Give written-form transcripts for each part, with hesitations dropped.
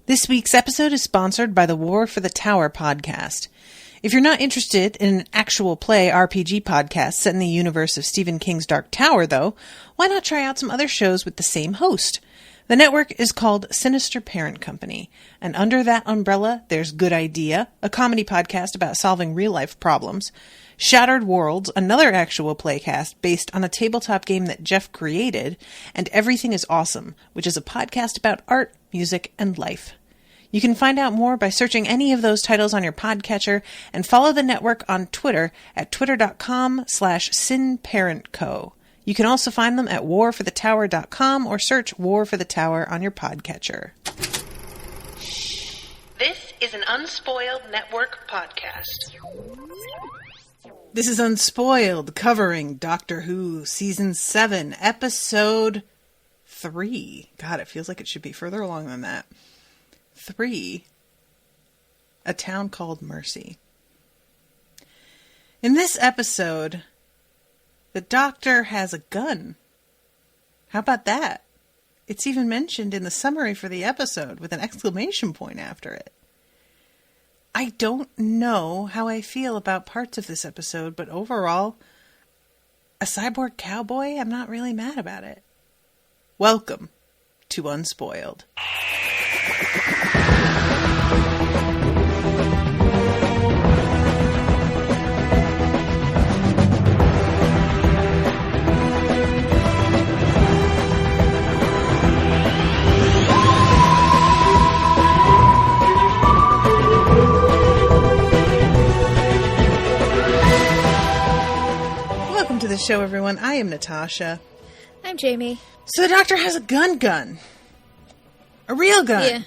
This week's episode is sponsored by the War for the Tower podcast. If you're not interested in an actual play RPG podcast set in the universe of Stephen King's Dark Tower, though, why not try out some other shows with the same host? The network is called Sinister Parent Company, and under that umbrella, there's Good Idea, a comedy podcast about solving real-life problems, Shattered Worlds, another actual playcast based on a tabletop game that Jeff created, and Everything is Awesome, which is a podcast about art, music, and life. You can find out more by searching any of those titles on your podcatcher and follow the network on Twitter at twitter.com/sinparentco. You can also find them at warforthetower.com or search War for the Tower on your podcatcher. This is an Unspoiled Network podcast. This is Unspoiled, covering Doctor Who Season 7, Episode 3. God, it feels like it should be further along than that. 3. A Town Called Mercy. In this episode, the Doctor has a gun. How about that? It's even mentioned in the summary for the episode with an exclamation point after it. I don't know how I feel about parts of this episode, but overall, a cyborg cowboy, I'm not really mad about it. Welcome to Unspoiled. Welcome to the show, everyone. I am Natasha. I'm Jamie. So the Doctor has a gun. A real gun. Yeah.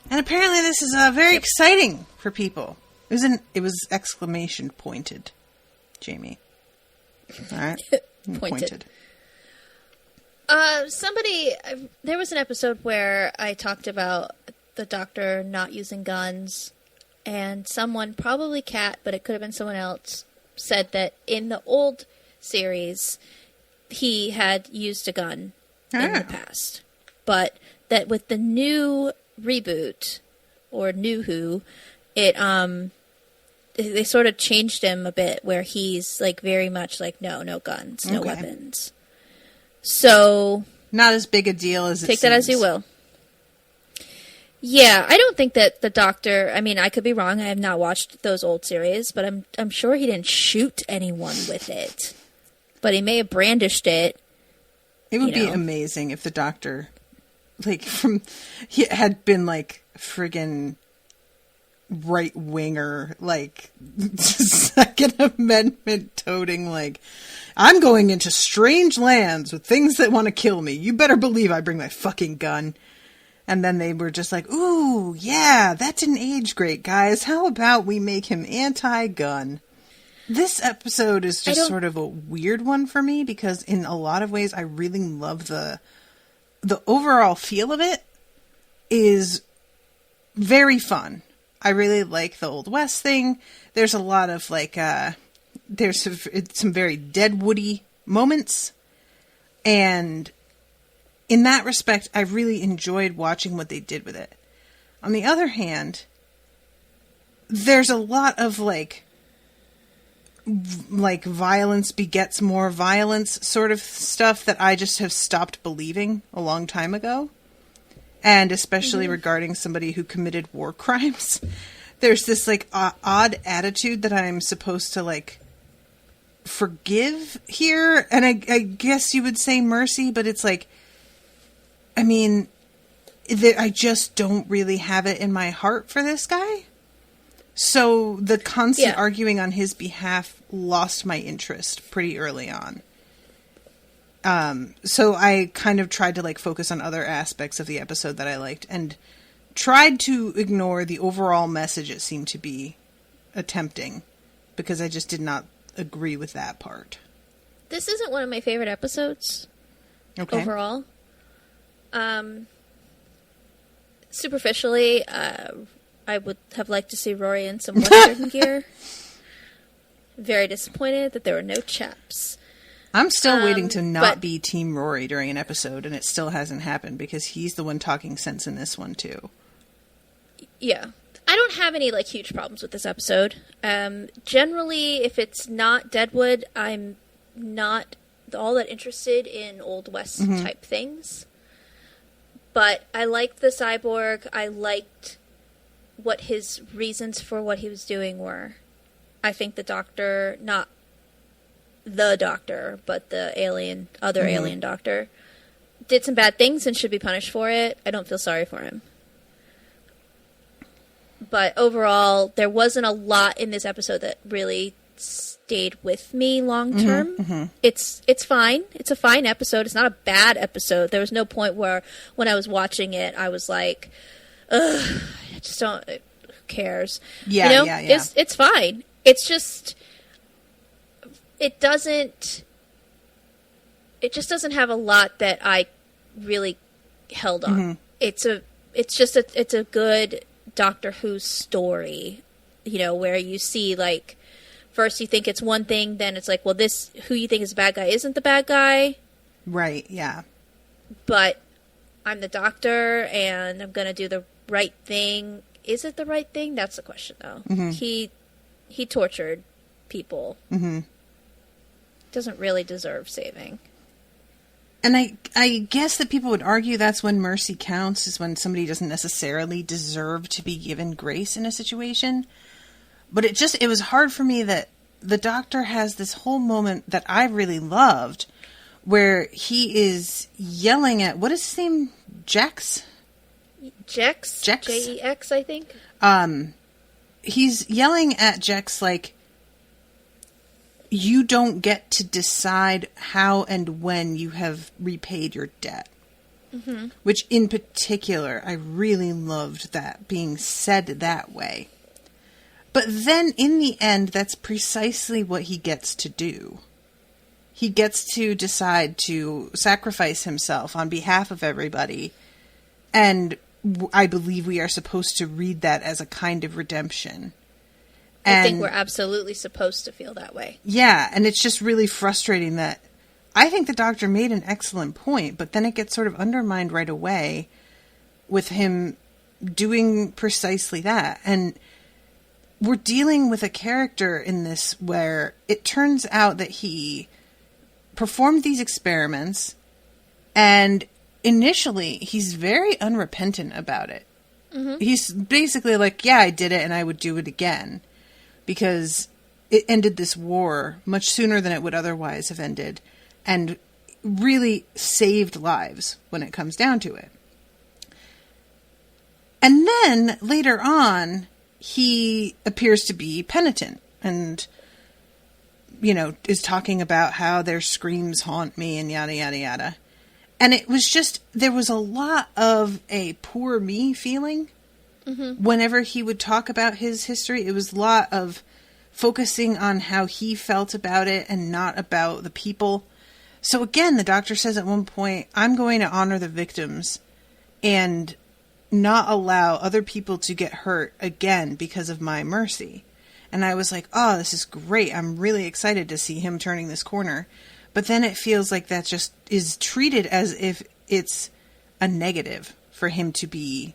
And apparently this is very exciting for people. It was exclamation pointed, Jamie. All right? Pointed. There was an episode where I talked about the Doctor not using guns, and someone, probably Kat, but it could have been someone else, said that in the old series, he had used a gun in the past. But that with the new reboot, or New Who, they sort of changed him a bit, where he's like very much like, no guns, no weapons. So not as big a deal as it take that seems. as you will. Yeah, I don't think that the Doctor, I mean, I could be wrong, I have not watched those old series, but I'm sure he didn't shoot anyone with it. But he may have brandished it. It would be amazing if the Doctor, he had been friggin' right winger, Second Amendment toting, I'm going into strange lands with things that want to kill me. You better believe I bring my fucking gun. And then they were just like, ooh, yeah, that didn't age great, guys. How about we make him anti-gun? This episode is just sort of a weird one for me because in a lot of ways I really love the overall feel of it is very fun. I really like the Old West thing. There's a lot of there's some very Deadwoody moments, and in that respect, I really enjoyed watching what they did with it. On the other hand, there's a lot of violence begets more violence sort of stuff that I just have stopped believing a long time ago. And especially regarding somebody who committed war crimes. There's this odd attitude that I'm supposed to forgive here. And I guess you would say mercy, but it's I just don't really have it in my heart for this guy. So the constant arguing on his behalf lost my interest pretty early on. So I kind of tried to focus on other aspects of the episode that I liked and tried to ignore the overall message it seemed to be attempting because I just did not agree with that part. This isn't one of my favorite episodes overall. Superficially, I would have liked to see Rory in some Western gear. Very disappointed that there were no chaps. I'm still waiting to not be Team Rory during an episode, and it still hasn't happened because he's the one talking sense in this one too. Yeah. I don't have any, like, huge problems with this episode. Generally, if it's not Deadwood, I'm not all that interested in Old West type things. But I liked the cyborg. I liked what his reasons for what he was doing were. I think the doctor, not the doctor, but the other alien doctor, did some bad things and should be punished for it. I don't feel sorry for him. But overall, there wasn't a lot in this episode that really stayed with me long term. It's fine. It's a fine episode. It's not a bad episode. There was no point where, when I was watching it, I was like, ugh, I just don't, who cares? Yeah. It's fine. It's just, it just doesn't have a lot that I really held on. It's a good Doctor Who story, where you see, like, first you think it's one thing, then it's like, well, this, who you think is the bad guy isn't the bad guy. Right, yeah. But I'm the doctor, and I'm going to do the right thing. Is it the right thing? That's the question, though. He tortured people. Doesn't really deserve saving. And I guess that people would argue that's when mercy counts, is when somebody doesn't necessarily deserve to be given grace in a situation. But it was hard for me that the doctor has this whole moment that I really loved, where he is yelling at, what is his name? Jex? Jex? Jex, I think. He's yelling at Jex like, you don't get to decide how and when you have repaid your debt. Which in particular, I really loved that being said that way. But then in the end, that's precisely what he gets to do. He gets to decide to sacrifice himself on behalf of everybody. And I believe we are supposed to read that as a kind of redemption. I think we're absolutely supposed to feel that way. Yeah, and it's just really frustrating that I think the doctor made an excellent point, but then it gets sort of undermined right away with him doing precisely that. And we're dealing with a character in this where it turns out that he performed these experiments, and initially he's very unrepentant about it. He's basically like, yeah, I did it and I would do it again. Because it ended this war much sooner than it would otherwise have ended, and really saved lives when it comes down to it. And then, later on, he appears to be penitent, and, is talking about how their screams haunt me, and yada, yada, yada. And it was just, there was a lot of a poor me feeling. Whenever he would talk about his history, it was a lot of focusing on how he felt about it and not about the people. So again, the doctor says at one point, I'm going to honor the victims and not allow other people to get hurt again because of my mercy. And I was like, oh, this is great. I'm really excited to see him turning this corner. But then it feels like that just is treated as if it's a negative for him to be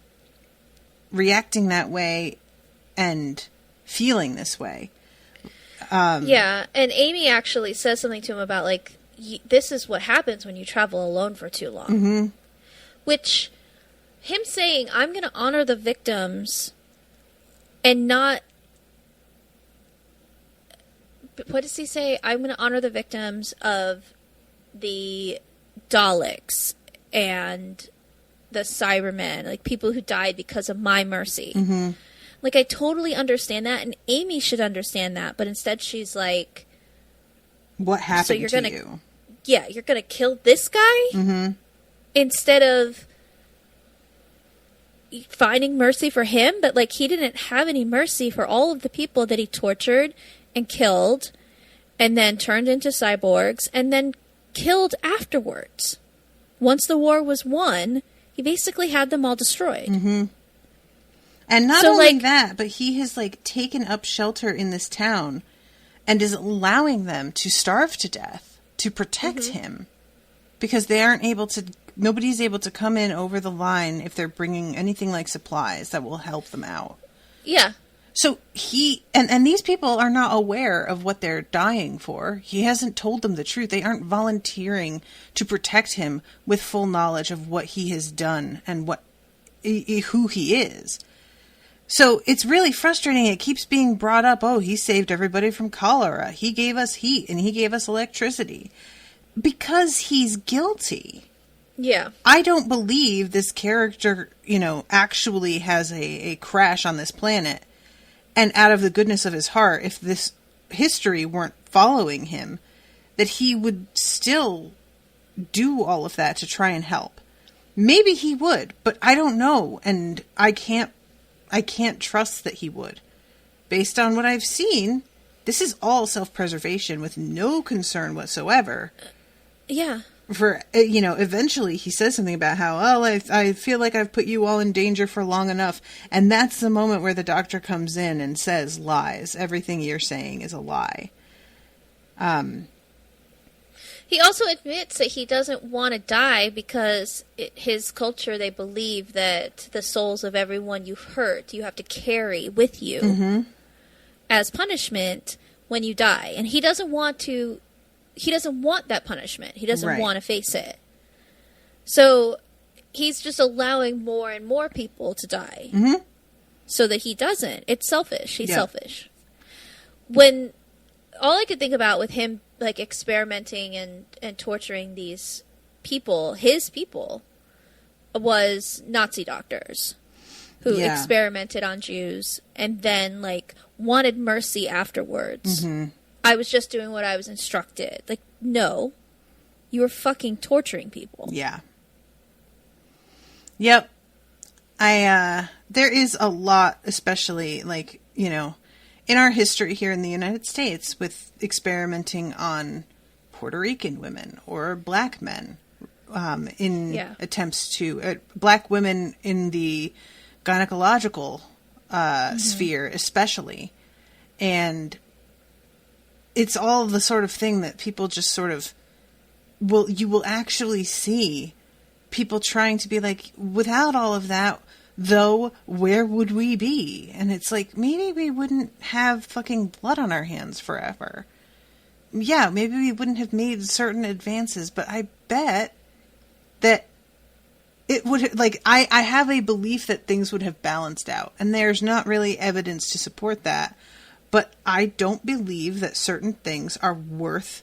reacting that way and feeling this way. Yeah, and Amy actually says something to him about, like, this is what happens when you travel alone for too long. Which, him saying, I'm going to honor the victims and not... What does he say? I'm going to honor the victims of the Daleks and the Cybermen, like people who died because of my mercy. Like, I totally understand that, and Amy should understand that, but instead she's like... What happened to you? Yeah, you're going to kill this guy? Instead of finding mercy for him, but, like, he didn't have any mercy for all of the people that he tortured and killed, and then turned into cyborgs, and then killed afterwards. Once the war was won, he basically had them all destroyed. And not only that, but he has, like, taken up shelter in this town and is allowing them to starve to death to protect him, because they aren't able to nobody's able to come in over the line if they're bringing anything like supplies that will help them out. Yeah. So and these people are not aware of what they're dying for. He hasn't told them the truth. They aren't volunteering to protect him with full knowledge of what he has done and who he is. So it's really frustrating. It keeps being brought up. Oh, he saved everybody from cholera. He gave us heat and he gave us electricity. Because he's guilty. Yeah. I don't believe this character, actually has a crash on this planet. And out of the goodness of his heart, if this history weren't following him, that he would still do all of that to try and help. Maybe he would, but I don't know. And I can't trust that he would. Based on what I've seen, this is all self-preservation with no concern whatsoever. Yeah. For, eventually he says something about how, I feel like I've put you all in danger for long enough. And that's the moment where the doctor comes in and says lies. Everything you're saying is a lie. He also admits that he doesn't want to die because his culture, they believe that the souls of everyone you hurt, you have to carry with you as punishment when you die. And he doesn't want that punishment. He doesn't want to face it. So he's just allowing more and more people to die so that he doesn't. It's selfish. He's selfish. When all I could think about with him like experimenting and torturing these people, his people, was Nazi doctors who experimented on Jews and then like wanted mercy afterwards. I was just doing what I was instructed. Like, no, you were fucking torturing people. Yeah. Yep. There is a lot, especially like, in our history here in the United States with experimenting on Puerto Rican women or black men, in attempts to, black women in the gynecological, sphere, especially. And it's all the sort of thing that people just sort of you will actually see people trying to be like, without all of that, though, where would we be? And it's like, maybe we wouldn't have fucking blood on our hands forever. Yeah, maybe we wouldn't have made certain advances, but I bet that it would, like, I have a belief that things would have balanced out. And there's not really evidence to support that. But I don't believe that certain things are worth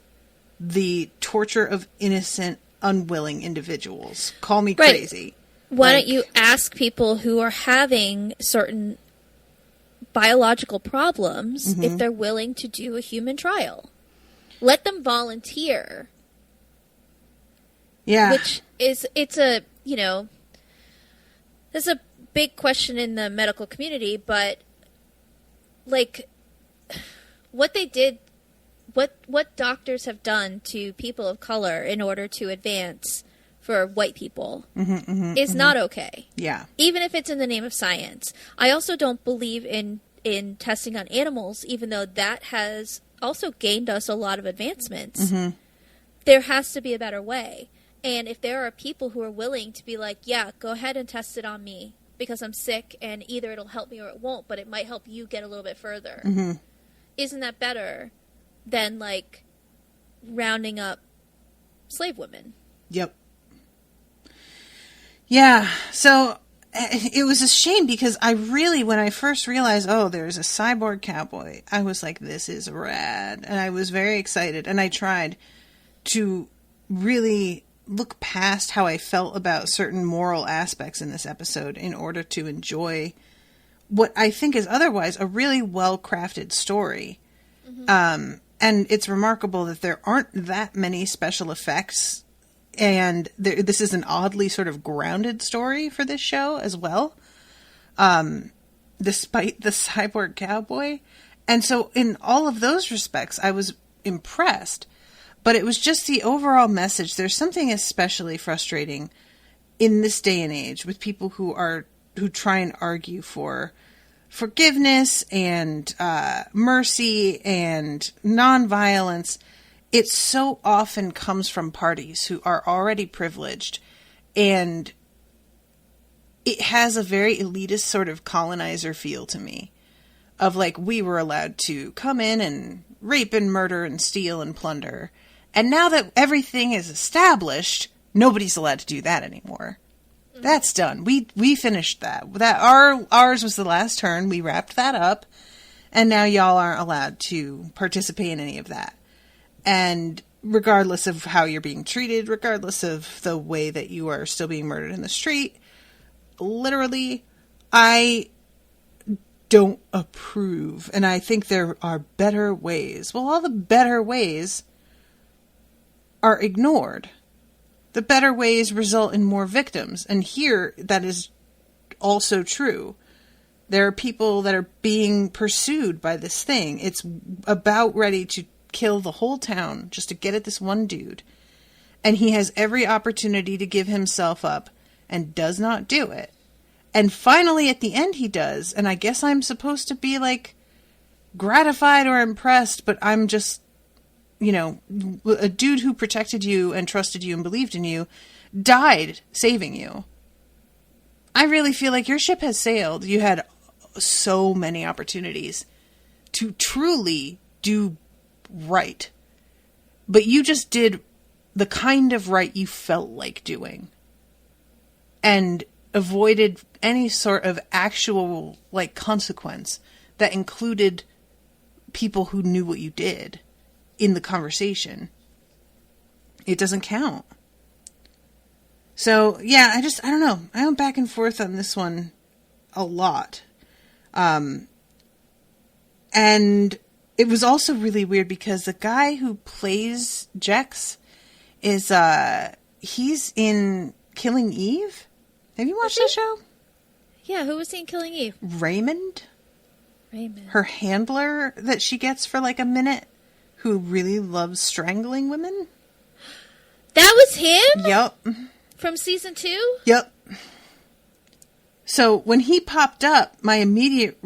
the torture of innocent, unwilling individuals. Call me crazy. Why don't you ask people who are having certain biological problems if they're willing to do a human trial? Let them volunteer. Yeah. Which is, it's a, there's a big question in the medical community, but like, what they did, what doctors have done to people of color in order to advance for white people is not okay. Yeah. Even if it's in the name of science. I also don't believe in testing on animals, even though that has also gained us a lot of advancements. There has to be a better way. And if there are people who are willing to be like, yeah, go ahead and test it on me because I'm sick and either it'll help me or it won't, but it might help you get a little bit further. Isn't that better than, like, rounding up slave women? Yep. Yeah, so it was a shame because I really, when I first realized, there's a cyborg cowboy, I was like, this is rad. And I was very excited. And I tried to really look past how I felt about certain moral aspects in this episode in order to enjoy what I think is otherwise a really well-crafted story. And it's remarkable that there aren't that many special effects. And this is an oddly sort of grounded story for this show as well, despite the cyborg cowboy. And so in all of those respects, I was impressed. But it was just the overall message. There's something especially frustrating in this day and age with people who try and argue for forgiveness and mercy and nonviolence. It so often comes from parties who are already privileged And it has a very elitist sort of colonizer feel to me. Of like, we were allowed to come in and rape and murder and steal and plunder. And now that everything is established, nobody's allowed to do that anymore. That's done. We finished that. Ours was the last turn. We wrapped that up. And now y'all aren't allowed to participate in any of that. And regardless of how you're being treated, regardless of the way that you are still being murdered in the street, literally, I don't approve. And I think there are better ways. Well, all the better ways are ignored. The better ways result in more victims. And here, that is also true. There are people that are being pursued by this thing. It's about ready to kill the whole town just to get at this one dude. And he has every opportunity to give himself up and does not do it. And finally, at the end, he does. And I guess I'm supposed to be, like, gratified or impressed, but I'm just, you know, a dude who protected you and trusted you and believed in you died saving you. I really feel like your ship has sailed. You had so many opportunities to truly do right. But you just did the kind of right you felt like doing. And avoided any sort of actual, like, consequence that included people who knew what you did in the conversation. It doesn't count. So, yeah, I don't know. I went back and forth on this one a lot. And it was also really weird because the guy who plays Jex is, he's in Killing Eve? Have you watched that show? Yeah, who was he in Killing Eve? Raymond. Her handler that she gets for like a minute, who really loves strangling women. That was him? Yep. From season 2? Yep. So when he popped up, my immediate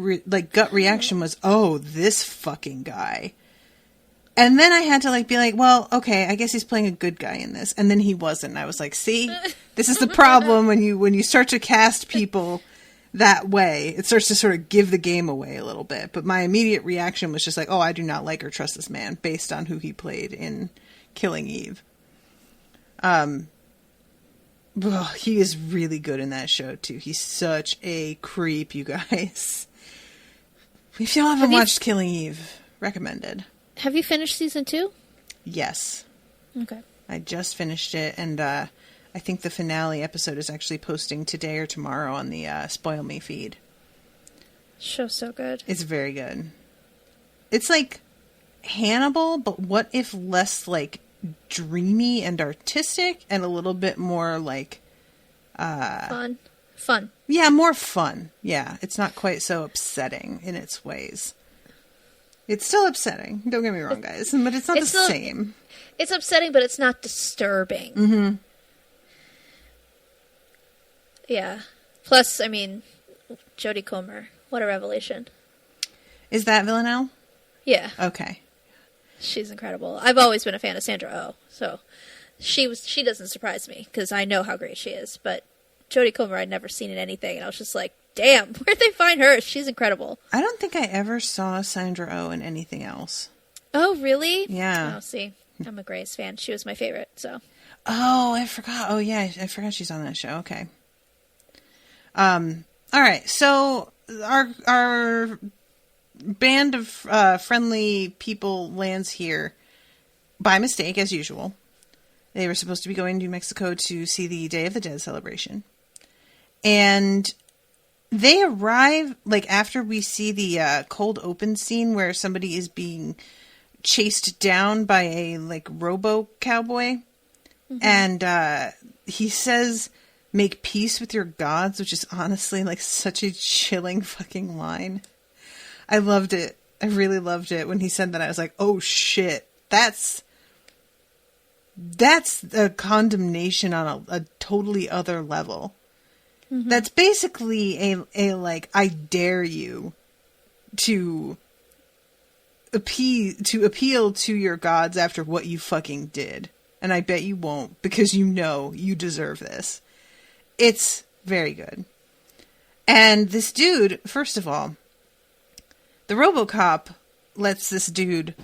gut reaction was, oh, this fucking guy. And then I had to be like, well, okay, I guess he's playing a good guy in this. And then he wasn't. I was like, see, this is the problem when you start to cast people that way. It starts to sort of give the game away a little bit. But my immediate reaction was just like, oh, I do not like or trust this man based on who he played in Killing Eve. He is really good in that show too. He's such a creep, you guys. If y'all haven't watched Killing Eve, recommended. Have you finished season 2? Yes. Okay. I just finished it, and I think the finale episode is actually posting today or tomorrow on the Spoil Me feed. Show's so good. It's very good. It's like Hannibal, but what if less like dreamy and artistic and a little bit more like fun. Yeah, more fun. Yeah, it's not quite so upsetting in its ways. It's still upsetting. Don't get me wrong, guys, but it's not the same. It's upsetting, but it's not disturbing. Mm-hmm. Yeah. Plus, I mean, Jodie Comer. What a revelation. Is that Villanelle? Yeah. Okay. She's incredible. I've always been a fan of Sandra Oh, so she doesn't surprise me because I know how great she is. But Jodie Comer, I'd never seen in anything, and I was just like, damn, where'd they find her? She's incredible. I don't think I ever saw Sandra Oh in anything else. Oh, really? Yeah. Oh, see, I'm a Grace fan. She was my favorite, so. Oh, I forgot. Oh, yeah, I forgot she's on that show. Okay. All right. So our band of friendly people lands here by mistake, as usual. They were supposed to be going to Mexico to see the Day of the Dead celebration. And they arrive, after we see the cold open scene where somebody is being chased down by a, robo-cowboy. Mm-hmm. And he says, make peace with your gods, which is honestly, such a chilling fucking line. I loved it. I really loved it. When he said that, I was like, oh, shit. That's a condemnation on a totally other level. Mm-hmm. That's basically a I dare you to appeal to your gods after what you fucking did. And I bet you won't, because you know you deserve this. It's very good. And this dude, first of all, the RoboCop lets this dude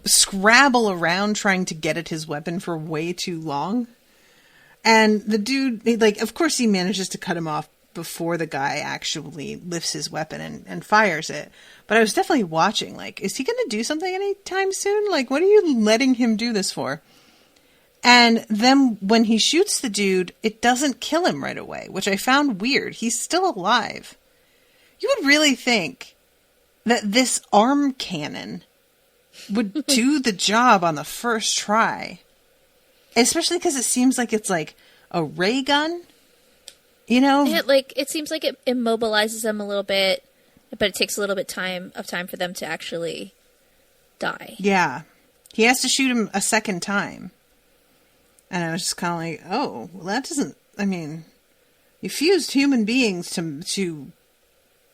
scrabble around trying to get at his weapon for way too long. And the dude, like, of course he manages to cut him off before the guy actually lifts his weapon and fires it. But I was definitely watching, like, is he going to do something anytime soon? Like, what are you letting him do this for? And then when he shoots the dude, it doesn't kill him right away, which I found weird. He's still alive. You would really think that this arm cannon would do the job on the first try. Especially because it seems like it's like a ray gun, you know? It seems like it immobilizes them a little bit, but it takes a little bit of time for them to actually die. Yeah. He has to shoot him a second time. And I was just kind of like, oh, well, that doesn't, I mean, you fused human beings to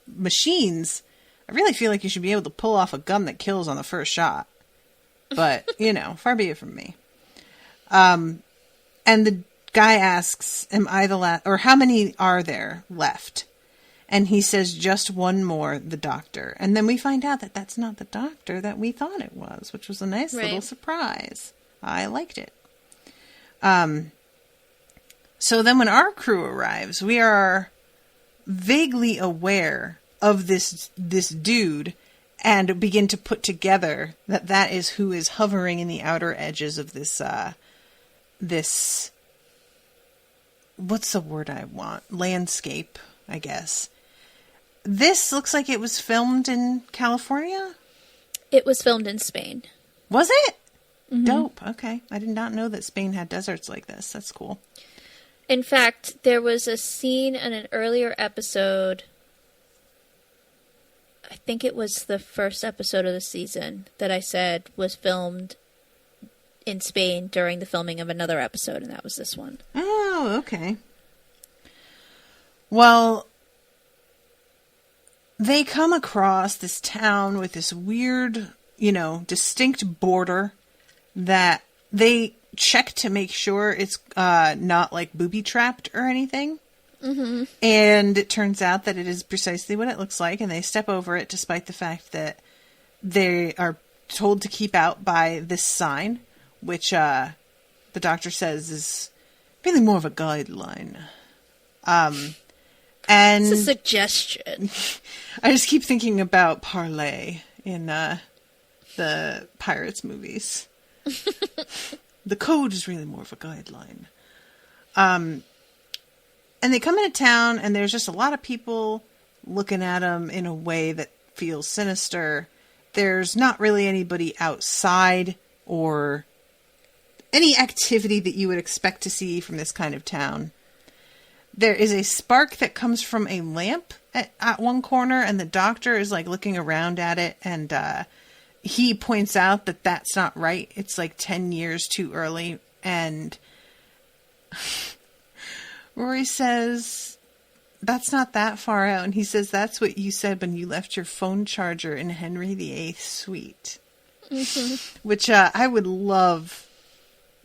machines. I really feel like you should be able to pull off a gun that kills on the first shot. But, you know, far be it from me. And the guy asks, am I the last, or how many are there left? And he says, just one more, the doctor. And then we find out that that's not the doctor that we thought it was, which was a nice little surprise. I liked it. So then when our crew arrives, we are vaguely aware of this dude and begin to put together that is who is hovering in the outer edges of this, what's the word I want? Landscape, I guess. This looks like it was filmed in California? It was filmed in Spain. Was it? Mm-hmm. Dope. Okay. I did not know that Spain had deserts like this. That's cool. In fact, there was a scene in an earlier episode, I think it was the first episode of the season, that I said was filmed in Spain during the filming of another episode, and that was this one. Oh, okay. Well, they come across this town with this weird, distinct border that they check to make sure it's not like booby-trapped or anything. Mm-hmm. And it turns out that it is precisely what it looks like, and they step over it despite the fact that they are told to keep out by this sign, which the doctor says is really more of a guideline. And it's a suggestion. I just keep thinking about parlay in the Pirates movies. The code is really more of a guideline. And they come into town, and there's just a lot of people looking at them in a way that feels sinister. There's not really anybody outside or any activity that you would expect to see from this kind of town. There is a spark that comes from a lamp at one corner, and the doctor is like looking around at it, and he points out that that's not right. It's like 10 years too early. And Rory says, that's not that far out. And he says, that's what you said when you left your phone charger in Henry VIII's suite. Mm-hmm. Which I would love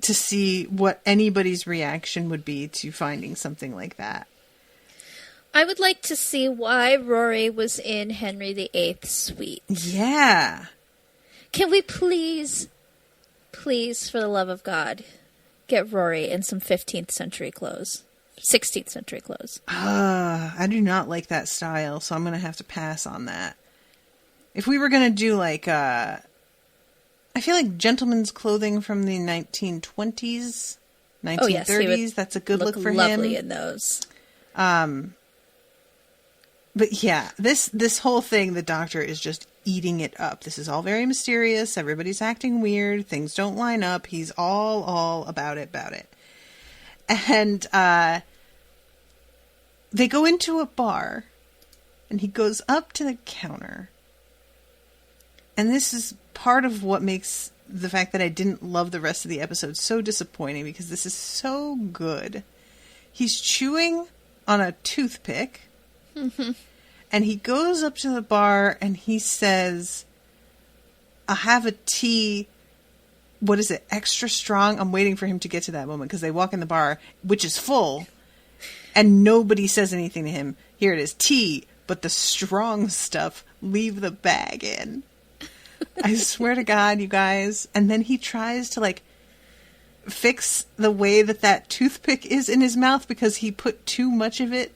to see what anybody's reaction would be to finding something like that. I would like to see why Rory was in Henry VIII's suite. Yeah. Can we please, for the love of God, get Rory in some 15th century clothes? 16th century clothes. I do not like that style, so I'm going to have to pass on that. If we were going to do like, I feel like gentleman's clothing from the 1920s, 1930s, yes, that's a good look for him. Lovely in those. But yeah, this whole thing, the doctor is just eating it up. This is all very mysterious. Everybody's acting weird. Things don't line up. He's all about it. And they go into a bar, and he goes up to the counter. And this is part of what makes the fact that I didn't love the rest of the episode so disappointing, because this is so good. He's chewing on a toothpick. Mm-hmm. And he goes up to the bar and he says, I'll have a tea. What is it? Extra strong? I'm waiting for him to get to that moment because they walk in the bar, which is full. And nobody says anything to him. Here it is, tea, but the strong stuff, leave the bag in. I swear to God, you guys. And then he tries to, like, fix the way that toothpick is in his mouth because he put too much of it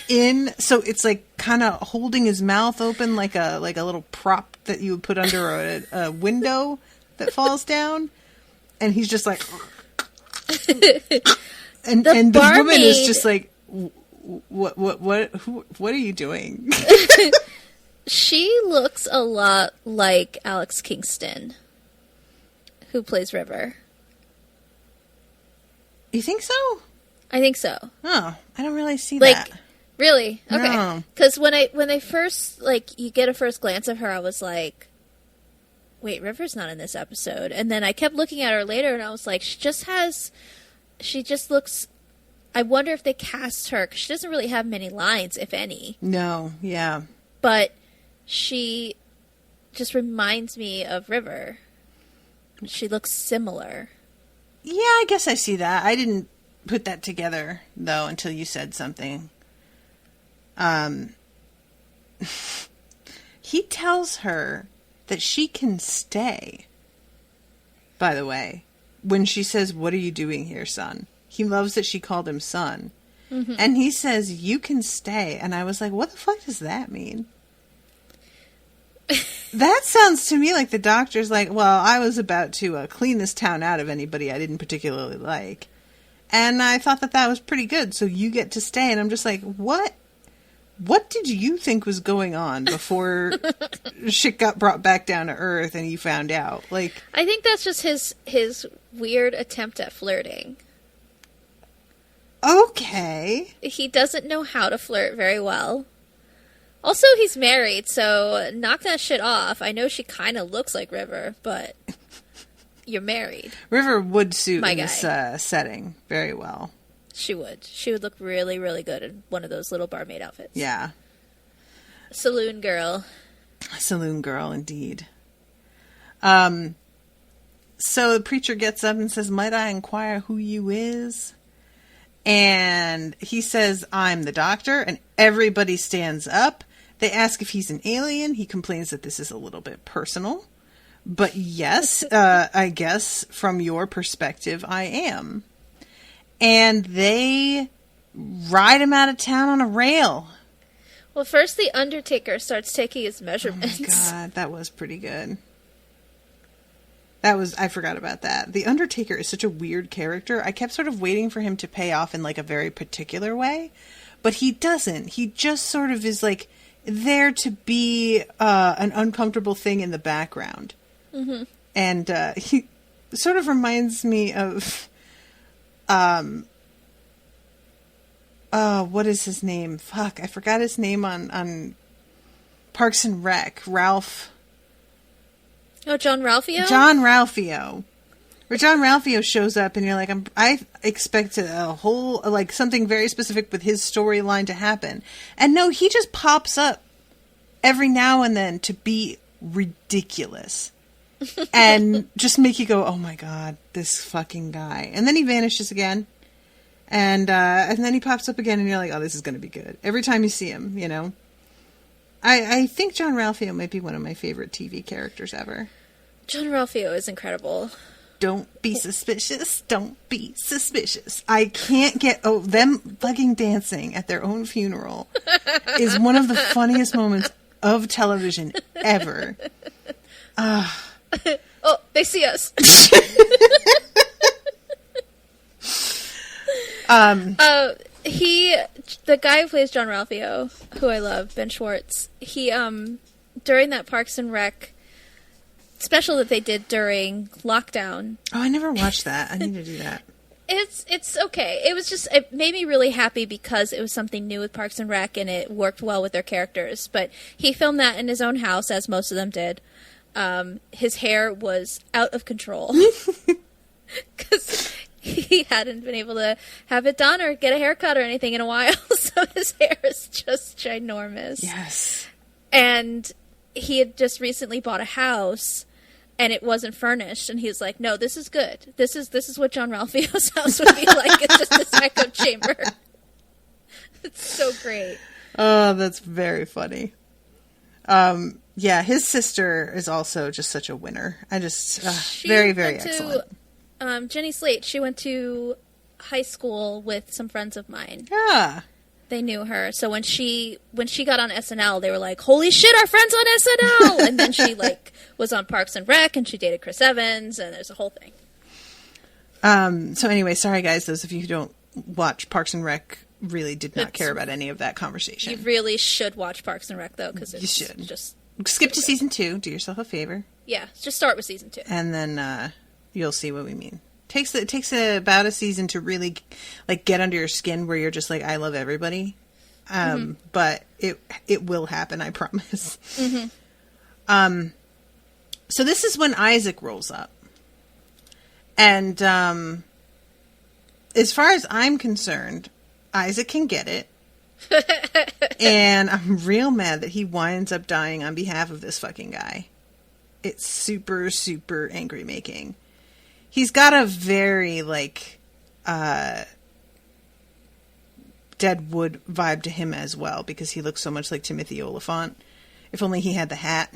in. So it's, like, kind of holding his mouth open like a little prop that you would put under a window that falls down. And he's just like... and the woman is just like, what are you doing? She looks a lot like Alex Kingston, who plays River. You think so? I think so. Oh, I don't really see like, that. Really? Okay. No. Because when they first, like, you get a first glance of her, I was like, wait, River's not in this episode. And then I kept looking at her later, and I was like, she just looks... I wonder if they cast her, because she doesn't really have many lines, if any. No, yeah. But she just reminds me of River. She looks similar. Yeah, I guess I see that. I didn't put that together, though, until you said something. He tells her that she can stay, by the way, when she says, "What are you doing here, son?" He loves that she called him son. Mm-hmm. And he says, "You can stay." And I was like, what the fuck does that mean? That sounds to me like the doctor's like, well, I was about to clean this town out of anybody I didn't particularly like. And I thought that was pretty good, so you get to stay. And I'm just like, what? What did you think was going on before shit got brought back down to earth and you found out? Like, I think that's just his weird attempt at flirting. Okay. He doesn't know how to flirt very well. Also, he's married, so knock that shit off. I know she kind of looks like River, but you're married. River would suit in this setting very well. She would. She would look really, really good in one of those little barmaid outfits. Yeah. Saloon girl. Saloon girl, indeed. So the preacher gets up and says, "Might I inquire who you is?" And he says, "I'm the doctor," and everybody stands up. They ask if he's an alien. He complains that this is a little bit personal. But yes, I guess from your perspective, I am. And they ride him out of town on a rail. Well, first the Undertaker starts taking his measurements. Oh my God, that was pretty good. I forgot about that. The Undertaker is such a weird character. I kept sort of waiting for him to pay off in like a very particular way, but he doesn't. He just sort of is like there to be an uncomfortable thing in the background. Mm-hmm. And he sort of reminds me of, what is his name? Fuck, I forgot his name on Parks and Rec. Ralph. Oh, John Ralphio? John Ralphio. Where John Ralphio shows up and you're like, I expect a whole, like, something very specific with his storyline to happen. And no, he just pops up every now and then to be ridiculous. And just make you go, oh my God, this fucking guy. And then he vanishes again. And then he pops up again and you're like, oh, this is going to be good. Every time you see him, you know. I think John Ralphio might be one of my favorite TV characters ever. John Ralphio is incredible. Don't be suspicious. Don't be suspicious. I can't get... Oh, them fucking dancing at their own funeral is one of the funniest moments of television ever. Oh, they see us. The guy who plays John Ralphio, who I love, Ben Schwartz, he, during that Parks and Rec special that they did during lockdown. Oh, I never watched that. I need to do that. It's okay. It made me really happy because it was something new with Parks and Rec and it worked well with their characters. But he filmed that in his own house, as most of them did. His hair was out of control. Because he hadn't been able to have it done or get a haircut or anything in a while, so his hair is just ginormous. Yes. And he had just recently bought a house, and it wasn't furnished, and he was like, no, this is good. This is what John Ralphio's house would be like. It's just this echo chamber. It's so great. Oh, that's very funny. Yeah, his sister is also just such a winner. I just, very, very excellent. Jenny Slate, she went to high school with some friends of mine. Yeah. They knew her. So when she got on SNL, they were like, holy shit, our friend's on SNL! And then she, like, was on Parks and Rec, and she dated Chris Evans, and there's a whole thing. So anyway, sorry guys, those of you who don't watch Parks and Rec really did not care about any of that conversation. You really should watch Parks and Rec, though, because you should. Just... Skip to season 2, do yourself a favor. Yeah, just start with season 2. And then, you'll see what we mean. It takes about a season to really, like, get under your skin where you're just like, I love everybody. But it will happen, I promise. Mm-hmm. So this is when Isaac rolls up. And, as far as I'm concerned, Isaac can get it. And I'm real mad that he winds up dying on behalf of this fucking guy. It's super, super angry making. He's got a very, like, Deadwood vibe to him as well, because he looks so much like Timothy Olyphant. If only he had the hat.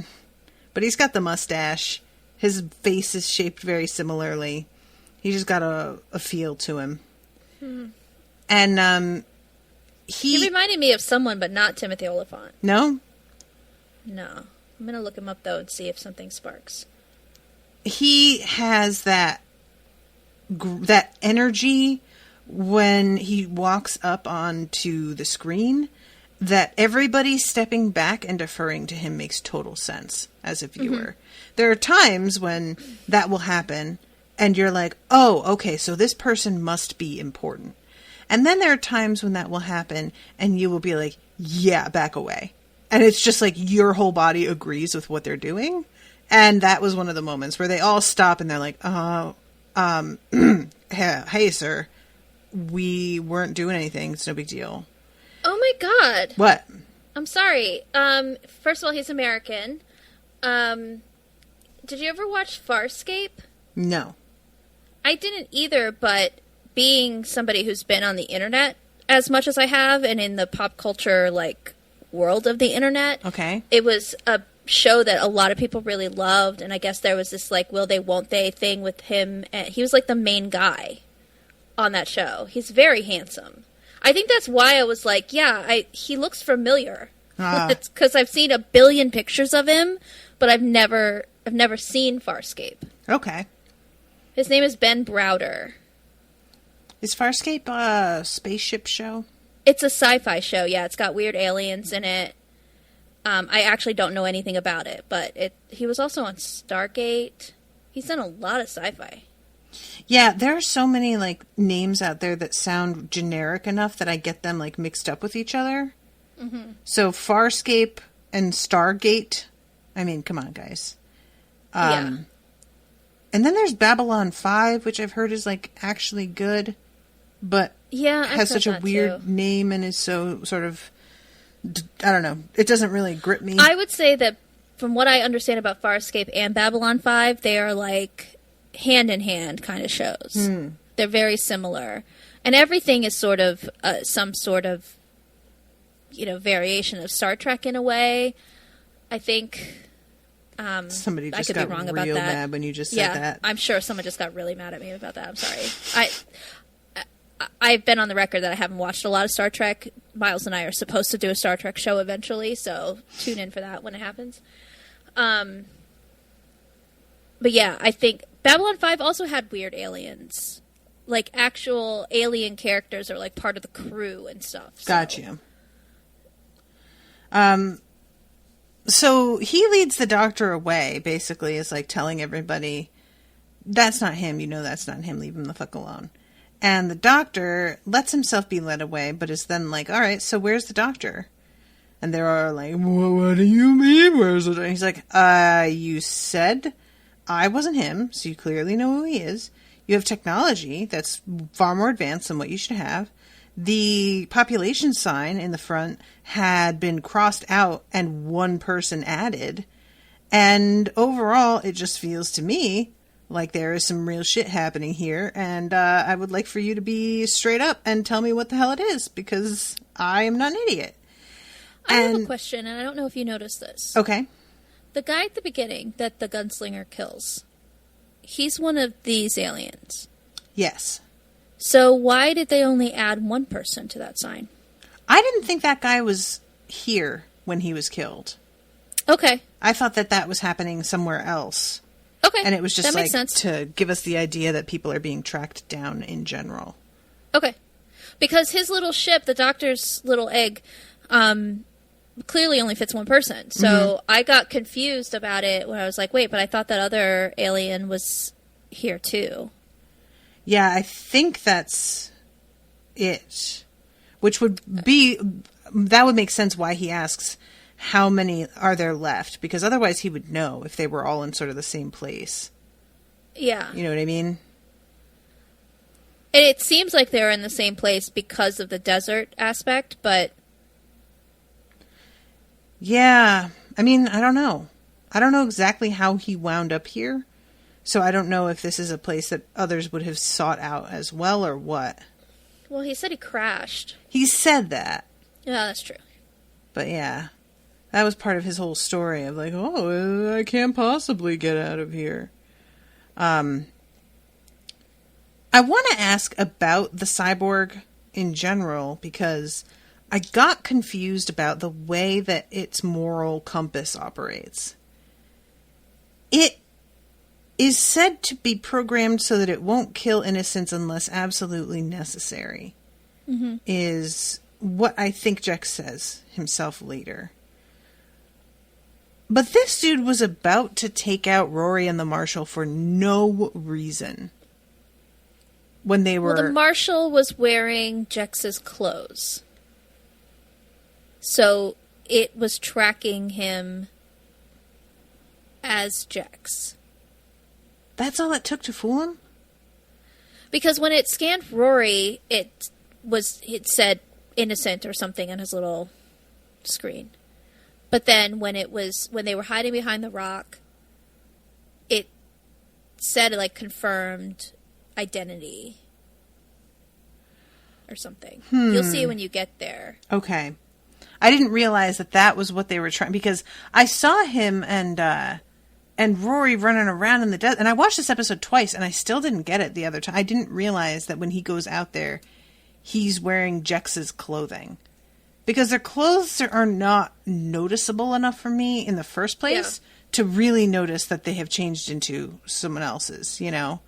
But he's got the mustache. His face is shaped very similarly. He just got a feel to him. And, he reminded me of someone, but not Timothy Olyphant. No? No. I'm going to look him up, though, and see if something sparks. He has that energy when he walks up onto the screen, that everybody stepping back and deferring to him makes total sense as a viewer. Mm-hmm. There are times when that will happen, and you're like, oh, okay, so this person must be important. And then there are times when that will happen, and you will be like, yeah, back away. And it's just like your whole body agrees with what they're doing. And that was one of the moments where they all stop and they're like, hey, sir, we weren't doing anything. It's no big deal. Oh, my God. What? I'm sorry. First of all, he's American. Did you ever watch Farscape? No. I didn't either, but being somebody who's been on the internet as much as I have, and in the pop culture, like, world of the internet. Okay. It was a show that a lot of people really loved, and I guess there was this, like, will they, won't they thing with him. And he was, like, the main guy on that show. He's very handsome. I think that's why I was like, yeah, he looks familiar. It's because I've seen a billion pictures of him, but I've never seen Farscape. Okay. His name is Ben Browder. Is Farscape a spaceship show? It's a sci-fi show, yeah. It's got weird aliens in it. I actually don't know anything about it, but he was also on Stargate. He's done a lot of sci-fi. Yeah, there are so many, like, names out there that sound generic enough that I get them, like, mixed up with each other. Mm-hmm. So Farscape and Stargate. I mean, come on, guys. Yeah. And then there's Babylon 5, which I've heard is, like, actually good, but has such a weird name and is so sort of, I don't know, it doesn't really grip me. I would say that from what I understand about Farscape and Babylon 5, they are, like, hand-in-hand kind of shows. They're very similar. And everything is sort of some sort of, variation of Star Trek in a way. I think... Somebody just got real mad when you just said that. I'm sure someone just got really mad at me about that. I'm sorry. I've been on the record that I haven't watched a lot of Star Trek. Miles and I are supposed to do a Star Trek show eventually, so tune in for that when it happens. But yeah, I think Babylon 5 also had weird aliens. Like, actual alien characters are, like, part of the crew and stuff. So. Gotcha. So he leads the doctor away, basically, is like telling everybody, that's not him, that's not him, leave him the fuck alone. And the doctor lets himself be led away, but is then like, all right, so where's the doctor? And they are like, well, what do you mean, where's the doctor? He's like, you said I wasn't him, so you clearly know who he is. You have technology that's far more advanced than what you should have. The population sign in the front had been crossed out and one person added. And overall, it just feels to me like there is some real shit happening here. And I would like for you to be straight up and tell me what the hell it is, because I am not an idiot. I have a question, and I don't know if you noticed this. Okay. The guy at the beginning that the gunslinger kills, he's one of these aliens. Yes. So why did they only add one person to that sign? I didn't think that guy was here when he was killed. Okay. I thought that was happening somewhere else. Okay. And it was just that makes sense. to give us the idea that people are being tracked down in general. Okay. Because his little ship, the doctor's little egg, clearly only fits one person. So I got confused about it when I was like, wait, but I thought that other alien was here too. Yeah, I think that's it. Which would be, that would make sense why he asks how many are there left. Because otherwise he would know if they were all in sort of the same place. Yeah. You know what I mean? And it seems like they're in the same place because of the desert aspect, but... Yeah. I mean, I don't know. I don't know exactly how he wound up here. So I don't know if this is a place that others would have sought out as well or what. Well, he said he crashed. He said that. Yeah, that's true. But yeah, that was part of his whole story of like, oh, I can't possibly get out of here. I want to ask about the cyborg in general because I got confused about the way that its moral compass operates. It is said to be programmed so that it won't kill innocents unless absolutely necessary, is what I think Jex says himself later. But this dude was about to take out Rory and the Marshal for no reason. When they were... Well, the Marshal was wearing Jex's clothes. So it was tracking him as Jex. That's all it took to fool him? Because when it scanned Rory, it said innocent or something on his little screen. But then when they were hiding behind the rock, it said like confirmed identity or something. You'll see when you get there. Okay. I didn't realize that was what they were trying, because I saw him and Rory running around in the desert, and I watched this episode twice and I still didn't get it the other time. I didn't realize that when he goes out there, he's wearing Jex's clothing. Because their clothes are not noticeable enough for me in the first place to really notice that they have changed into someone else's, you know?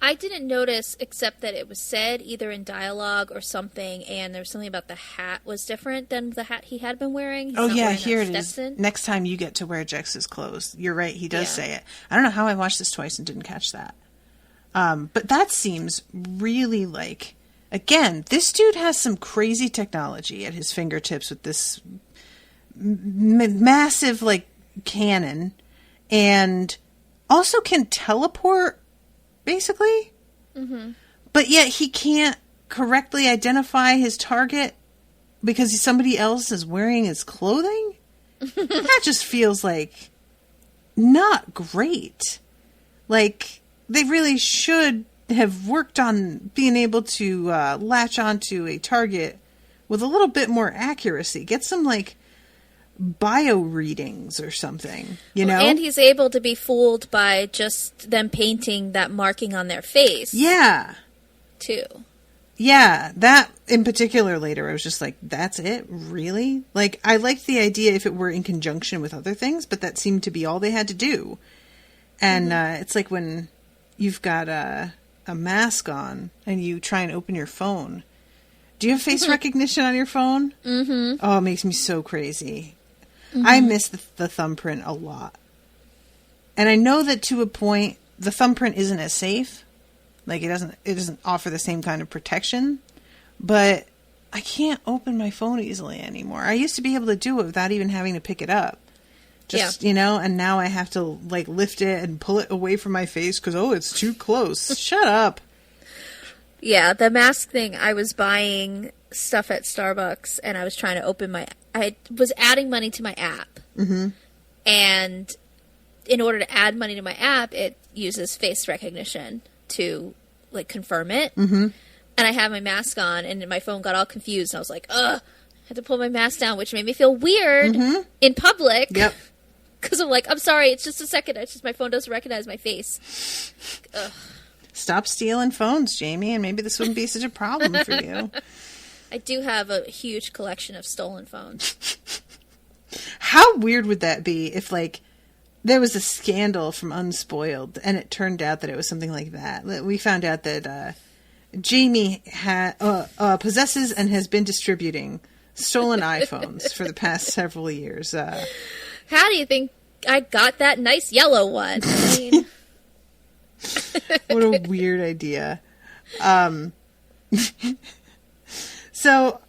I didn't notice, except that it was said either in dialogue or something, and there was something about the hat was different than the hat he had been wearing. He's here it is. Next time you get to wear Jex's clothes. You're right, he does say it. I don't know how I watched this twice and didn't catch that. But that seems really like... Again, this dude has some crazy technology at his fingertips with this massive, like, cannon, and also can teleport, basically. Mm-hmm. But yet he can't correctly identify his target because somebody else is wearing his clothing? That just feels like not great. Like, they really should have worked on being able to latch onto a target with a little bit more accuracy. Get some, like, bio readings or something, you know? And he's able to be fooled by just them painting that marking on their face. Yeah. Too. Yeah, that in particular later, I was just like, that's it? Really? Like, I liked the idea if it were in conjunction with other things, but that seemed to be all they had to do. And it's like when you've got a mask on and you try and open your phone. Do you have face recognition on your phone? Mm-hmm. Oh, it makes me so crazy. Mm-hmm. I miss the thumbprint a lot. And I know that to a point, the thumbprint isn't as safe. Like, it doesn't offer the same kind of protection. But I can't open my phone easily anymore. I used to be able to do it without even having to pick it up. Just, you know, and now I have to, like, lift it and pull it away from my face because, it's too close. Shut up. Yeah, the mask thing, I was buying stuff at Starbucks, and I was trying to I was adding money to my app. Mm-hmm. And in order to add money to my app, it uses face recognition to, like, confirm it. Mm-hmm. And I had my mask on, and my phone got all confused, and I was like, ugh. Had to pull my mask down, which made me feel weird in public. Yep. Because I'm like, I'm sorry, it's just a second. It's just my phone doesn't recognize my face. Ugh. Stop stealing phones, Jamie, and maybe this wouldn't be such a problem for you. I do have a huge collection of stolen phones. How weird would that be if, like, there was a scandal from Unspoiled, and it turned out that it was something like that? We found out that Jamie possesses and has been distributing stolen iPhones for the past several years. How do you think I got that nice yellow one? I mean... What a weird idea. So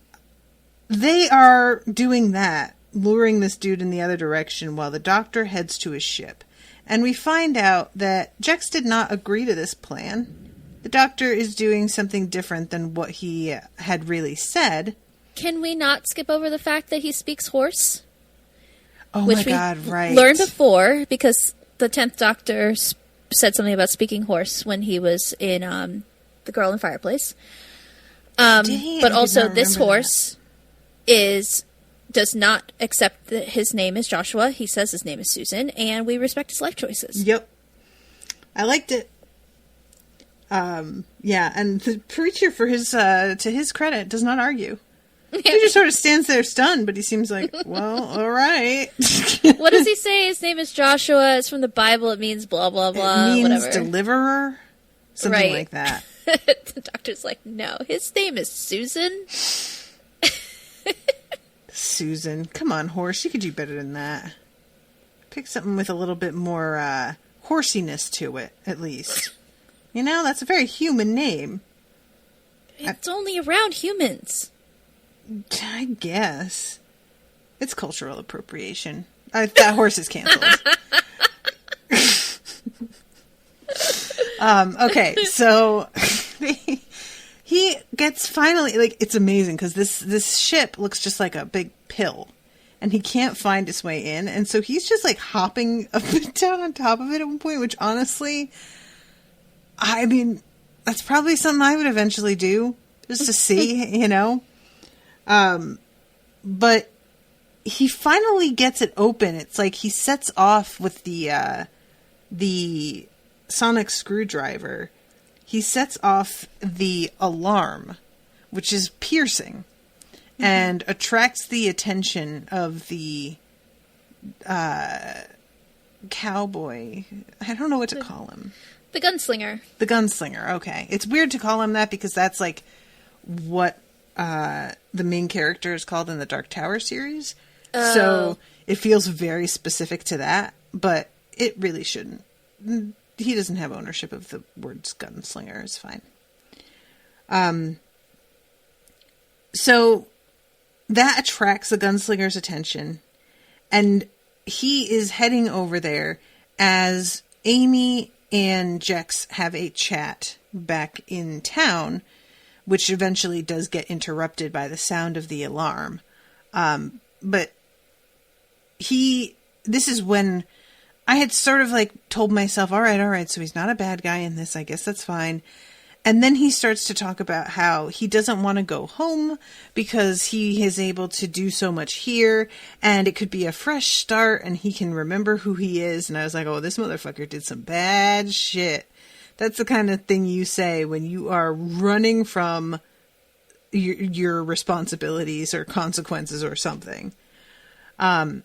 they are doing that, luring this dude in the other direction while the doctor heads to his ship. And we find out that Jex did not agree to this plan. The doctor is doing something different than what he had really said. Can we not skip over the fact that he speaks horse? Oh Which my God, right. Learned before, because the 10th Doctor said something about speaking horse when he was in The Girl in the Fireplace. But also, this horse does not accept that his name is Joshua. He says his name is Susan, and we respect his life choices. Yep. I liked it. Yeah, and the preacher, for his to his credit, does not argue. He just sort of stands there stunned, but he seems like, well, all right. What does he say? His name is Joshua. It's from the Bible. It means blah, blah, blah. It means whatever. Deliverer? Something like that. The doctor's like, no, his name is Susan. Susan. Come on, horse. You could do better than that. Pick something with a little bit more horsiness to it, at least. You know, that's a very human name. It's only around humans. I guess. It's cultural appropriation. That horse is canceled. Okay, so he gets finally, like, it's amazing because this ship looks just like a big pill, and he can't find his way in, and so he's just like hopping up and down on top of it at one point, which honestly, I mean, that's probably something I would eventually do just to see, you know. But he finally gets it open. It's like he sets off with the sonic screwdriver. He sets off the alarm, which is piercing, and attracts the attention of the cowboy. I don't know what to call him. The gunslinger. The gunslinger, okay. It's weird to call him that because that's like what the main character is called in the Dark Tower series. Oh. So it feels very specific to that, but it really shouldn't. He doesn't have ownership of the words gunslinger. It's fine. So that attracts the gunslinger's attention, and he is heading over there as Amy and Jex have a chat back in town, which eventually does get interrupted by the sound of the alarm. But this is when I had sort of like told myself, all right, so he's not a bad guy in this. I guess that's fine. And then he starts to talk about how he doesn't want to go home because he is able to do so much here, and it could be a fresh start, and he can remember who he is. And I was like, oh, this motherfucker did some bad shit. That's the kind of thing you say when you are running from your responsibilities or consequences or something. And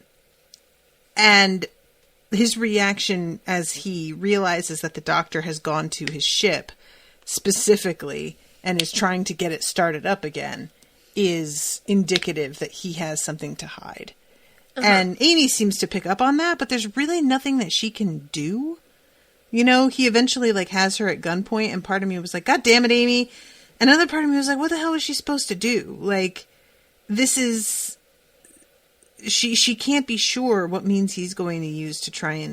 his reaction as he realizes that the doctor has gone to his ship specifically and is trying to get it started up again is indicative that he has something to hide. Uh-huh. And Amy seems to pick up on that, but there's really nothing that she can do. You know, he eventually like has her at gunpoint, and part of me was like, God damn it, Amy. Another part of me was like, what the hell is she supposed to do? Like, this is... She can't be sure what means he's going to use to try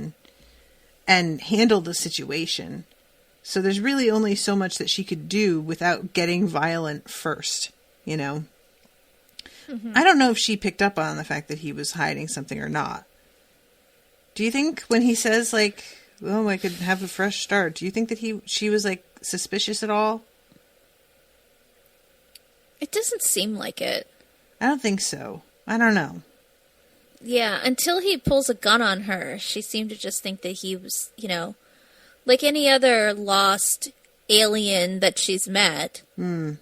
and handle the situation. So there's really only so much that she could do without getting violent first, you know? Mm-hmm. I don't know if she picked up on the fact that he was hiding something or not. Do you think when he says, like, oh, I could have a fresh start, do you think that she was, like, suspicious at all? It doesn't seem like it. I don't think so. I don't know. Yeah, until he pulls a gun on her, she seemed to just think that he was, like any other lost alien that she's met. Mm.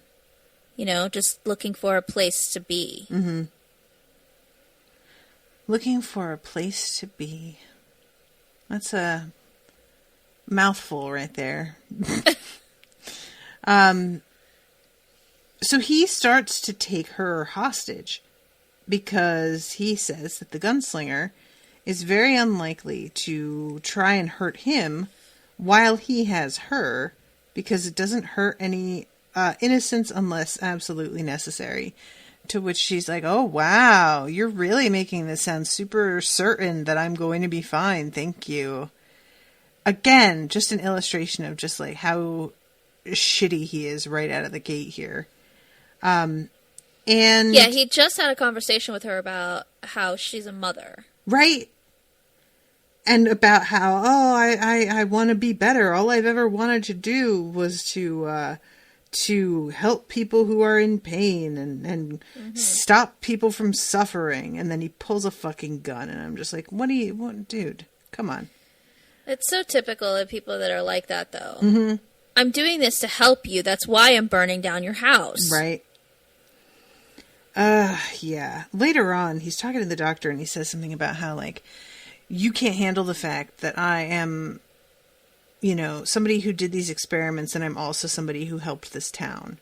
Just looking for a place to be. Mm-hmm. Looking for a place to be. That's a mouthful right there. So he starts to take her hostage because he says that the gunslinger is very unlikely to try and hurt him while he has her, because it doesn't hurt any innocents unless absolutely necessary. To which she's like, oh, wow, you're really making this sound super certain that I'm going to be fine. Thank you. Again, just an illustration of just like how shitty he is right out of the gate here. And yeah, he just had a conversation with her about how she's a mother. Right. And about how, I want to be better. All I've ever wanted to do was to help people who are in pain and stop people from suffering. And then he pulls a fucking gun and I'm just like, what, dude, come on. It's so typical of people that are like that, though. Mm-hmm. I'm doing this to help you. That's why I'm burning down your house. Right. Yeah. Later on, he's talking to the doctor and he says something about how, like, you can't handle the fact that I am, somebody who did these experiments and I'm also somebody who helped this town.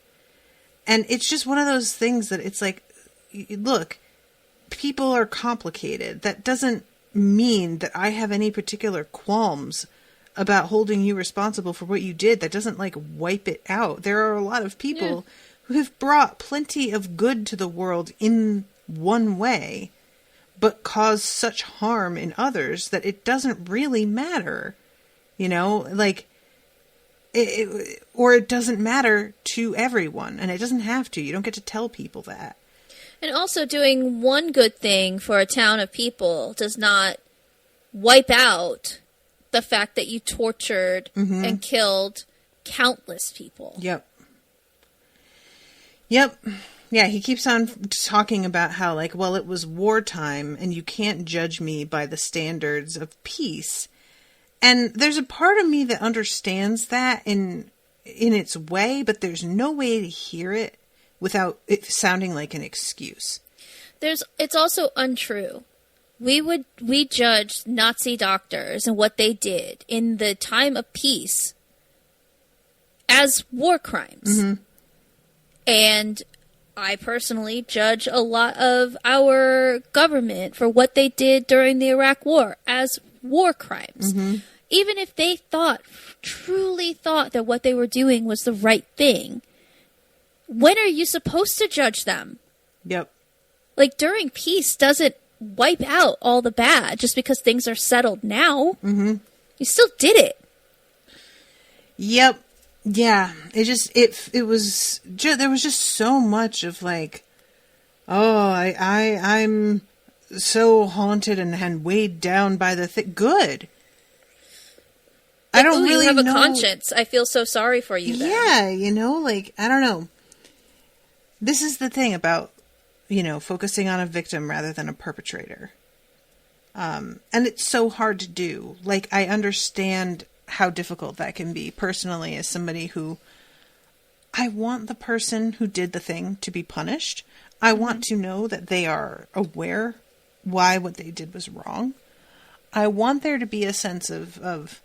And it's just one of those things that it's like, look, people are complicated. That doesn't mean that I have any particular qualms about holding you responsible for what you did. That doesn't, like, wipe it out. There are a lot of people who have brought plenty of good to the world in one way, but cause such harm in others that it doesn't really matter, like, or it doesn't matter to everyone, and it doesn't have to. You don't get to tell people that. And also, doing one good thing for a town of people does not wipe out the fact that you tortured and killed countless people. Yep. Yeah, he keeps on talking about how, like, well, it was wartime and you can't judge me by the standards of peace. And there's a part of me that understands that in its way, but there's no way to hear it without it sounding like an excuse. It's also untrue. We judged Nazi doctors and what they did in the time of peace as war crimes. Mm-hmm. And I personally judge a lot of our government for what they did during the Iraq War as war crimes. Mm-hmm. Even if they truly thought that what they were doing was the right thing, when are you supposed to judge them? Yep. Like, during peace doesn't wipe out all the bad just because things are settled now. Mm-hmm. You still did it. Yep. Yeah, it was just, there was just so much of like, I'm so haunted and weighed down by the thing. Good. I don't really know. You have a conscience. I feel so sorry for you then. Yeah, like, I don't know. This is the thing about, focusing on a victim rather than a perpetrator. And it's so hard to do. Like, I understand how difficult that can be personally as somebody who, I want the person who did the thing to be punished. I want to know that they are aware why what they did was wrong. I want there to be a sense of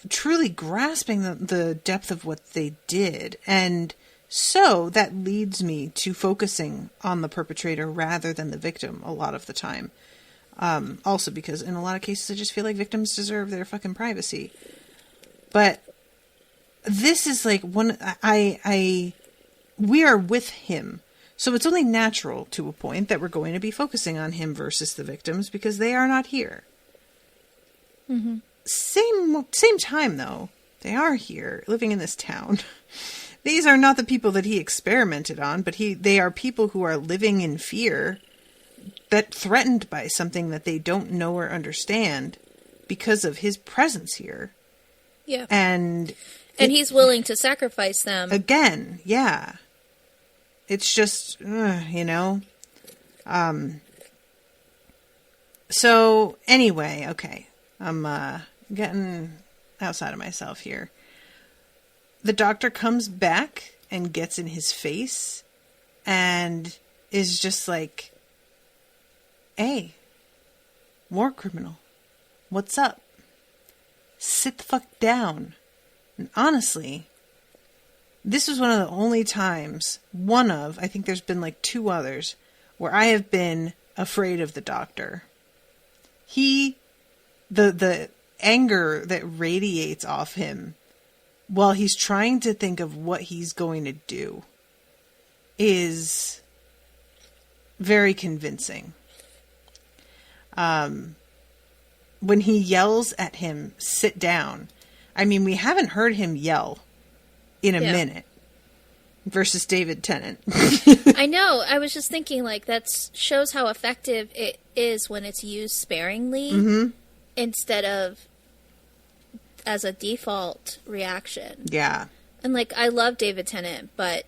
truly grasping the depth of what they did. And so that leads me to focusing on the perpetrator rather than the victim a lot of the time. Also because in a lot of cases I just feel like victims deserve their fucking privacy. But this is like we are with him. So it's only natural to a point that we're going to be focusing on him versus the victims because they are not here. Mm-hmm. Same time though, they are here living in this town. These are not the people that he experimented on, but they are people who are living in fear, that threatened by something that they don't know or understand because of his presence here. Yeah. And he's willing to sacrifice them. Again, yeah. It's just, So, anyway, okay. I'm getting outside of myself here. The doctor comes back and gets in his face and is just like, hey, war criminal, what's up? Sit the fuck down. And honestly, this was one of the only times, I think there's been like 2 others, where I have been afraid of the doctor. The anger that radiates off him while he's trying to think of what he's going to do is very convincing. When he yells at him, sit down. I mean, we haven't heard him yell in a minute versus David Tennant. I know. I was just thinking, like, that shows how effective it is when it's used sparingly instead of as a default reaction. Yeah. And, like, I love David Tennant, but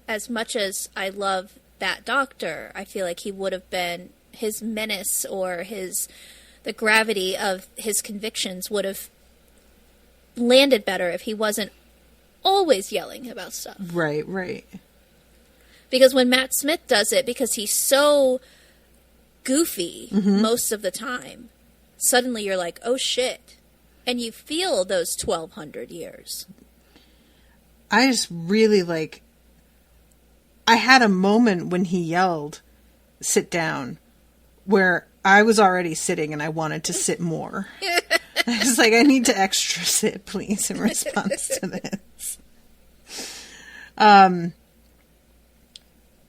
as much as I love that doctor, I feel like he would have been, his menace or the gravity of his convictions would have landed better if he wasn't always yelling about stuff. Right. Because when Matt Smith does it, because he's so goofy most of the time, suddenly you're like, oh shit. And you feel those 1,200 years. I just really I had a moment when he yelled, sit down, where I was already sitting and I wanted to sit more. I was like, I need to extra sit, please, in response to this. And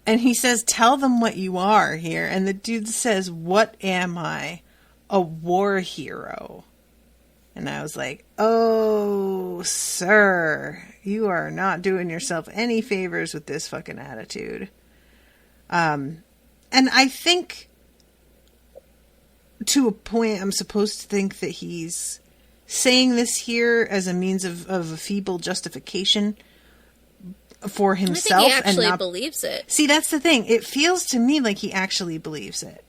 he says, tell them what you are here. And the dude says, what am I? A war hero. And I was like, oh, sir, you are not doing yourself any favors with this fucking attitude. And I think, to a point, I'm supposed to think that he's saying this here as a means of a feeble justification for himself. I think he actually believes it. See, that's the thing. It feels to me like he actually believes it.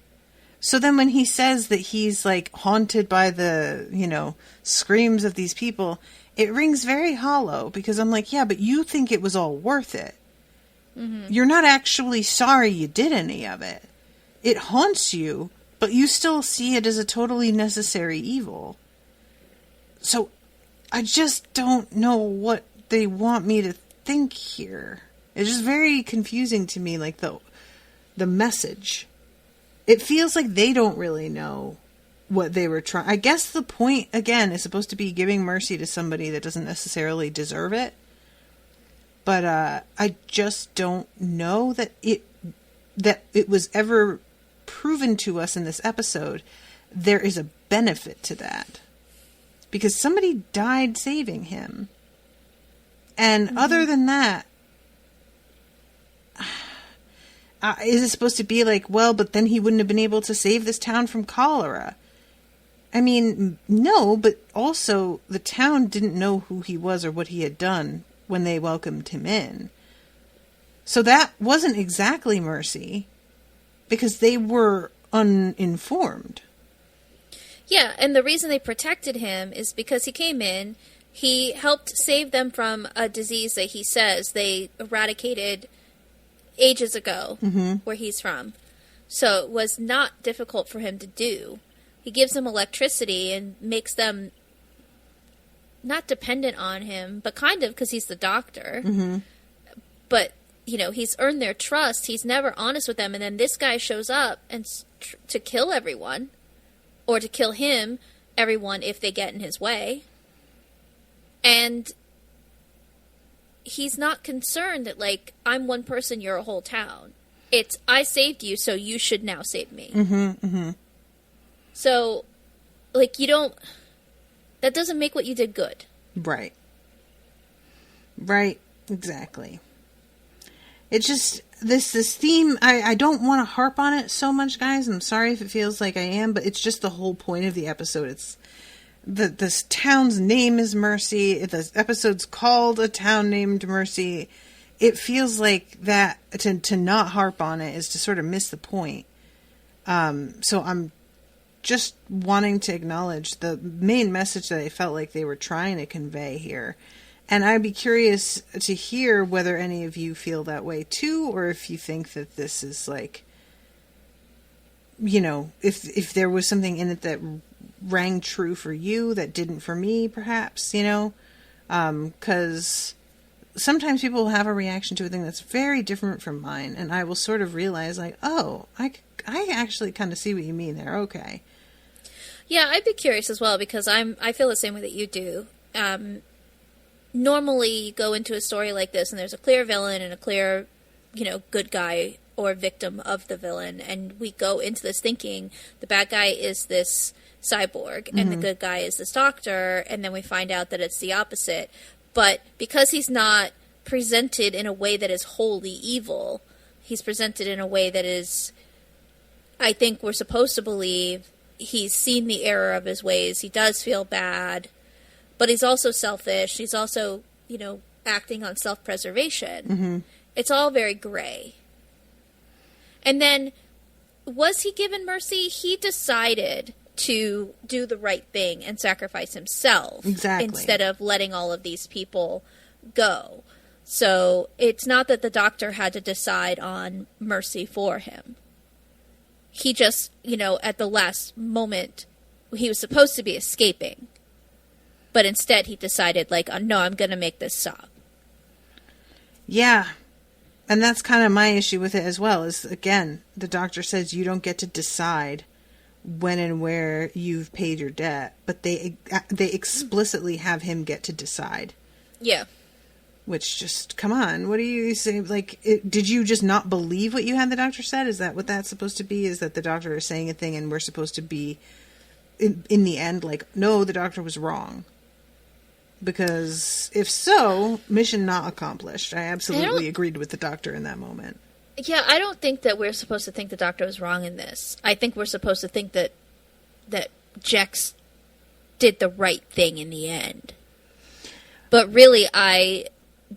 So then when he says that he's like haunted by the, screams of these people, it rings very hollow because I'm like, yeah, but you think it was all worth it. Mm-hmm. You're not actually sorry you did any of it. It haunts you, but you still see it as a totally necessary evil. So I just don't know what they want me to think here. It's just very confusing to me, like the message. It feels like they don't really know what they were trying. I guess the point, again, is supposed to be giving mercy to somebody that doesn't necessarily deserve it. But I just don't know that it was ever proven to us in this episode there is a benefit to that. Because somebody died saving him. And other than that, is it supposed to be like, well, but then he wouldn't have been able to save this town from cholera? I mean, no, but also the town didn't know who he was or what he had done when they welcomed him in. So that wasn't exactly mercy because they were uninformed. Yeah, and the reason they protected him is because he came in, he helped save them from a disease that he says they eradicated ages ago, where he's from. So it was not difficult for him to do. He gives them electricity and makes them not dependent on him, but kind of because he's the doctor. Mm-hmm. But, he's earned their trust. He's never honest with them. And then this guy shows up and to kill everyone, or to kill everyone if they get in his way. And he's not concerned that, like, I'm one person, you're a whole town. It's, I saved you, so you should now save me. Mm-hmm, mm-hmm. So, like, that doesn't make what you did good. Right. Right, exactly. It's just, this theme, I don't want to harp on it so much, guys. I'm sorry if it feels like I am, but it's just the whole point of the episode. It's, this town's name is Mercy. The episode's called A Town Named Mercy. it feels like that to not harp on it is to sort of miss the point. So I'm just wanting to acknowledge the main message that I felt like they were trying to convey here. And I'd be curious to hear whether any of you feel that way too, or if you think that this is like, you know, if there was something in it that rang true for you that didn't for me, perhaps, you know, because sometimes people will have a reaction to a thing that's very different from mine, and I will sort of realize like, oh, I actually kind of see what you mean there. Okay. Yeah, I'd be curious as well, because I feel the same way that you do. Normally you go into a story like this and there's a clear villain and a clear, you know, good guy or victim of the villain, and we go into this thinking the bad guy is this cyborg and the good guy is this doctor, and then we find out that it's the opposite. But because he's not presented in a way that is wholly evil, he's presented in a way that is, I think we're supposed to believe he's seen the error of his ways, he does feel bad, but he's also selfish, he's also, you know, acting on self-preservation. It's all very gray. And then, was he given mercy? He decided to do the right thing and sacrifice himself. Exactly. Instead of letting all of these people go. So, it's not that the doctor had to decide on mercy for him. He just, you know, at the last moment, he was supposed to be escaping. But instead he decided, like, oh, no, I'm going to make this stop. Yeah. And that's kind of my issue with it as well, is, again, the doctor says you don't get to decide when and where you've paid your debt, but they explicitly have him get to decide. Yeah. Which just, come on, what do you say? Like, did you just not believe what you had the doctor said? Is that what that's supposed to be? Is that the doctor is saying a thing and we're supposed to be, in the end, like, no, the doctor was wrong? Because if so, mission not accomplished. I absolutely agreed with the doctor in that moment. Yeah, I don't think that we're supposed to think the doctor was wrong in this. I think we're supposed to think that Jex did the right thing in the end. But really, I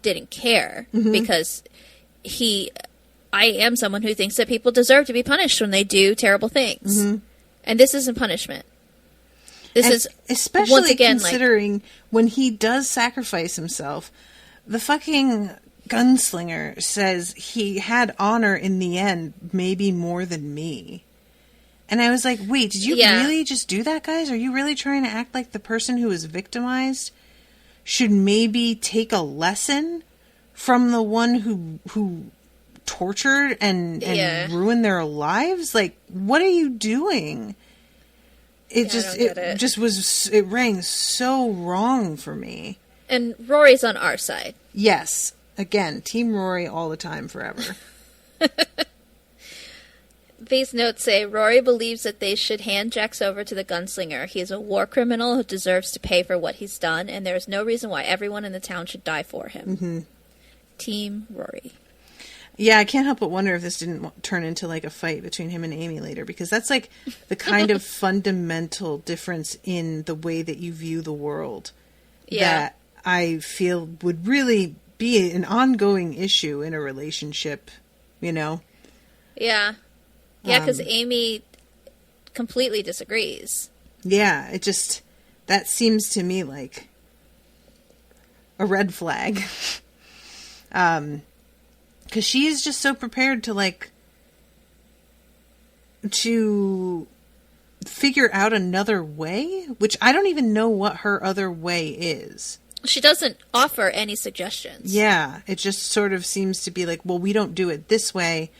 didn't care because I am someone who thinks that people deserve to be punished when they do terrible things. And this isn't punishment. This is especially once again, considering like, when he does sacrifice himself, the fucking gunslinger says he had honor in the end, maybe more than me. And I was like, wait, did you really just do that, guys? Are you really trying to act like the person who was victimized should maybe take a lesson from the one who tortured and ruined their lives? Like, what are you doing? It rang so wrong for me. And Rory's on our side. Yes. Again, Team Rory all the time, forever. These notes say, Rory believes that they should hand Jex over to the gunslinger. He is a war criminal who deserves to pay for what he's done, and there is no reason why everyone in the town should die for him. Team Rory. Yeah, I can't help but wonder if this didn't turn into like a fight between him and Amy later, because that's like the kind of fundamental difference in the way that you view the world that I feel would really be an ongoing issue in a relationship, you know? Yeah. Yeah, because Amy completely disagrees. Yeah, that seems to me like a red flag. Because she is just so prepared to figure out another way, which I don't even know what her other way is. She doesn't offer any suggestions. Yeah, it just sort of seems to be like, well, we don't do it this way.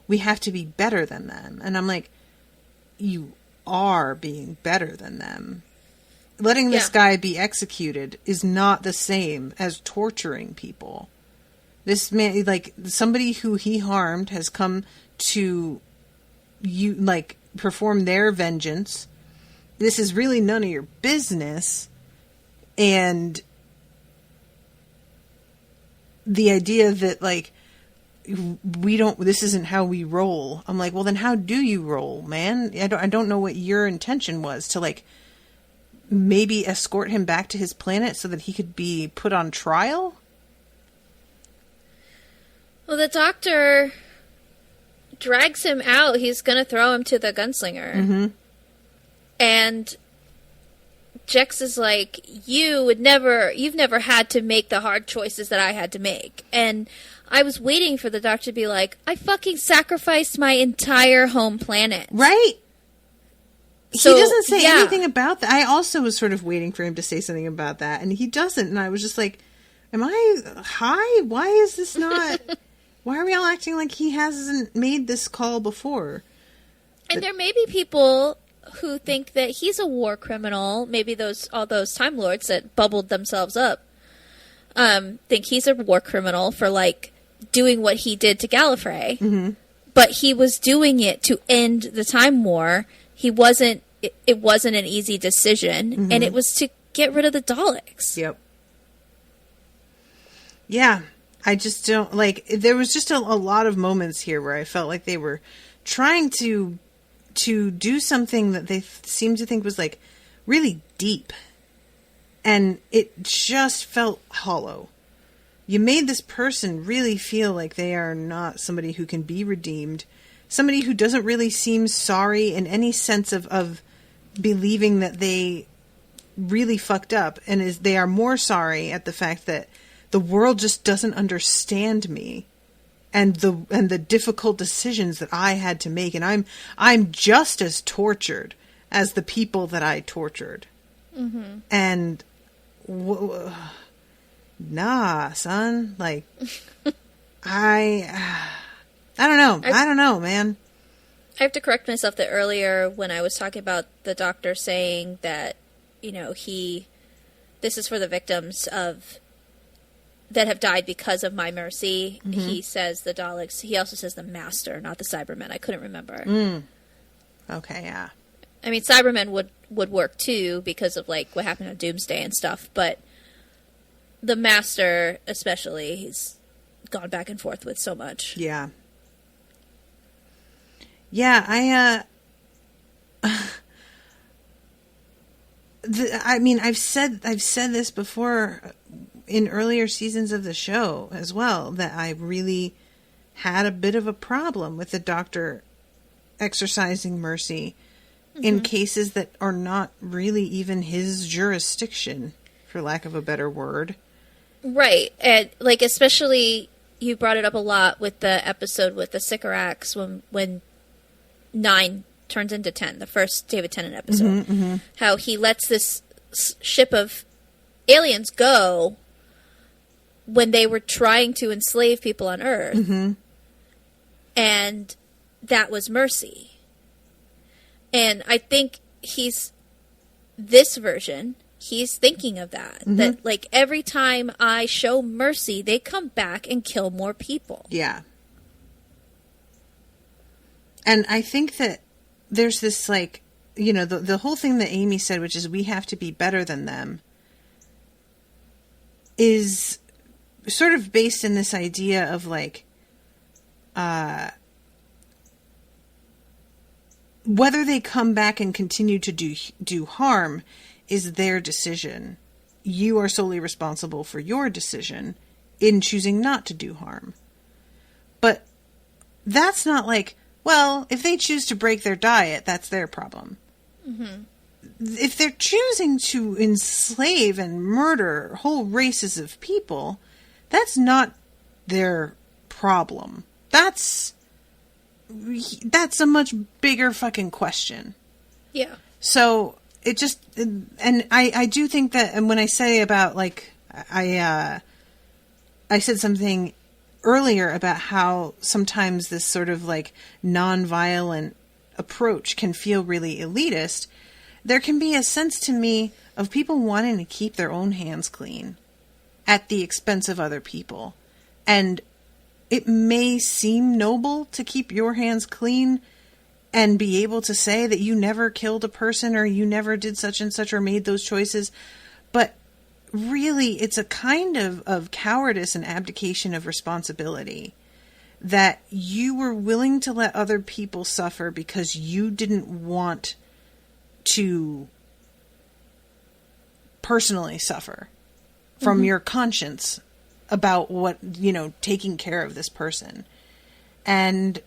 We have to be better than them. And I'm like, you are being better than them. Letting this guy be executed is not the same as torturing people. This man, like, somebody who he harmed has come to perform their vengeance. This is really none of your business. And the idea that, like, this isn't how we roll. I'm like, well, then how do you roll, man? I don't know what your intention was to, like, maybe escort him back to his planet so that he could be put on trial? Well, the doctor drags him out. He's going to throw him to the gunslinger. Mm-hmm. And Jex is like, you've never had to make the hard choices that I had to make. And I was waiting for the doctor to be like, I fucking sacrificed my entire home planet. Right? So, he doesn't say anything about that. I also was sort of waiting for him to say something about that, and he doesn't. And I was just like, am I high? Why is this not... Why are we all acting like he hasn't made this call before? And there may be people who think that he's a war criminal. Maybe all those Time Lords that bubbled themselves up think he's a war criminal for, like, doing what he did to Gallifrey. Mm-hmm. But he was doing it to end the Time War. It wasn't an easy decision, mm-hmm. and it was to get rid of the Daleks. Yep. Yeah. I just don't, like, there was just a lot of moments here where I felt like they were trying to do something that they seemed to think was, like, really deep. And it just felt hollow. You made this person really feel like they are not somebody who can be redeemed. Somebody who doesn't really seem sorry in any sense of believing that they really fucked up. And they are more sorry at the fact that the world just doesn't understand me and the difficult decisions that I had to make. And I'm just as tortured as the people that I tortured. Mm-hmm. And nah, son, like, I don't know. I don't know, man. I have to correct myself that earlier when I was talking about the doctor saying that, this is for the victims that have died because of my mercy. Mm-hmm. He says the Daleks. He also says the Master, not the Cybermen. I couldn't remember. Okay, yeah. I mean, Cybermen would work too because of, like, what happened on Doomsday and stuff, but the Master, especially, he's gone back and forth with so much. Yeah. Yeah, I mean, I've said this before in earlier seasons of the show as well, that I really had a bit of a problem with the Doctor exercising mercy in cases that are not really even his jurisdiction, for lack of a better word. Right. And, like, especially, you brought it up a lot with the episode with the Sycorax when 9 turns into 10, the first David Tennant episode. Mm-hmm. How he lets this ship of aliens go when they were trying to enslave people on Earth. Mm-hmm. And that was mercy. And I think this version, he's thinking of that. Mm-hmm. That, like, every time I show mercy, they come back and kill more people. Yeah. And I think that there's this, like, the whole thing that Amy said, which is we have to be better than them, is sort of based in this idea of, like, whether they come back and continue to do harm is their decision. You are solely responsible for your decision in choosing not to do harm. But that's not like, well, if they choose to break their diet, that's their problem. Mm-hmm. If they're choosing to enslave and murder whole races of people, that's not their problem. That's a much bigger fucking question. Yeah. So it just, and I do think that, and when I say about, like, I said something earlier about how sometimes this sort of, like, non-violent approach can feel really elitist. There can be a sense to me of people wanting to keep their own hands clean at the expense of other people. And it may seem noble to keep your hands clean and be able to say that you never killed a person or you never did such and such or made those choices. But really, it's a kind of cowardice and abdication of responsibility that you were willing to let other people suffer because you didn't want to personally suffer from your conscience about what, taking care of this person. And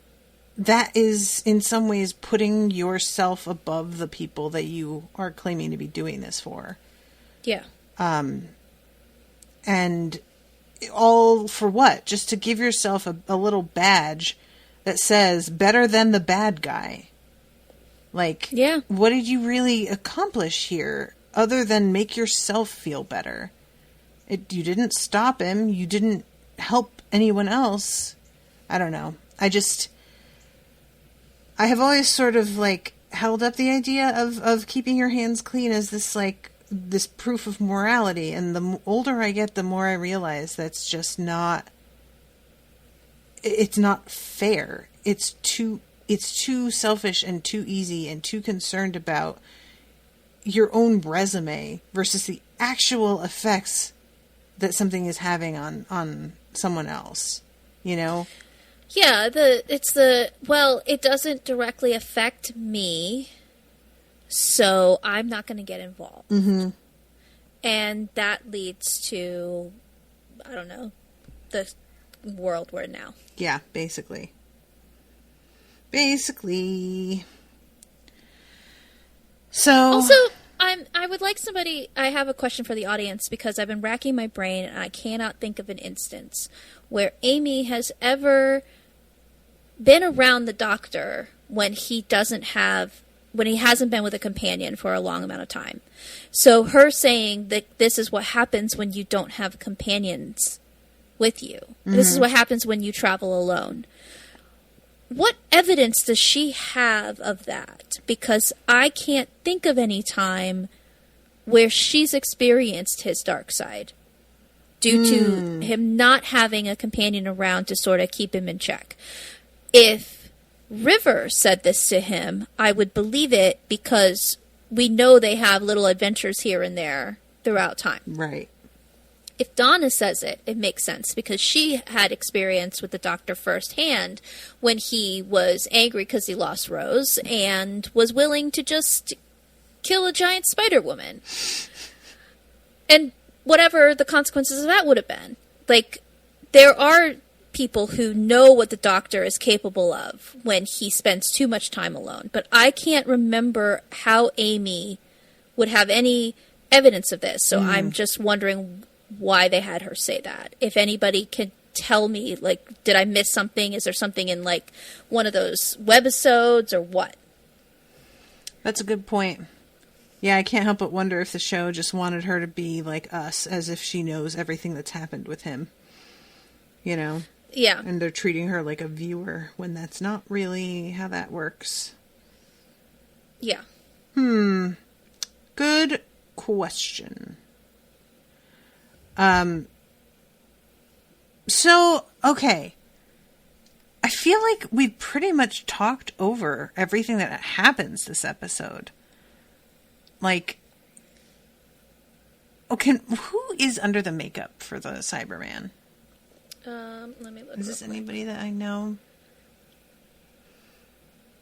that is in some ways putting yourself above the people that you are claiming to be doing this for. Yeah. And all for what? Just to give yourself a little badge that says better than the bad guy. Like, yeah. What did you really accomplish here other than make yourself feel better? You didn't stop him. You didn't help anyone else. I don't know. I have always sort of like held up the idea of keeping your hands clean as this proof of morality. And the older I get, the more I realize that's just not, it's not fair. It's too selfish and too easy and too concerned about your own resume versus the actual effects that something is having on someone else, Yeah, it doesn't directly affect me, so I'm not going to get involved. Mm-hmm. And that leads to, I don't know, the world we're in now. Yeah, basically. So also, I would like I have a question for the audience because I've been racking my brain and I cannot think of an instance where Amy has ever been around the doctor when he hasn't been with a companion for a long amount of time. So her saying that this is what happens when you don't have companions with you. Mm-hmm. This is what happens when you travel alone. What evidence does she have of that? Because I can't think of any time where she's experienced his dark side due to him not having a companion around to sort of keep him in check. If River said this to him, I would believe it because we know they have little adventures here and there throughout time. Right. If Donna says it, it makes sense because she had experience with the doctor firsthand when he was angry because he lost Rose and was willing to just kill a giant spider woman. And whatever the consequences of that would have been. Like, there are people who know what the doctor is capable of when he spends too much time alone. But I can't remember how Amy would have any evidence of this. So I'm just wondering why they had her say that. If anybody could tell me, like, did I miss something? Is there something in, like, one of those webisodes or what? That's a good point. Yeah, I can't help but wonder if the show just wanted her to be like us, as if she knows everything that's happened with him. Yeah. And they're treating her like a viewer when that's not really how that works. Yeah. Good question. So, okay. I feel like we pretty much talked over everything that happens this episode. Like, okay, who is under the makeup for the Cyberman? Let me look. Is this anybody that I know?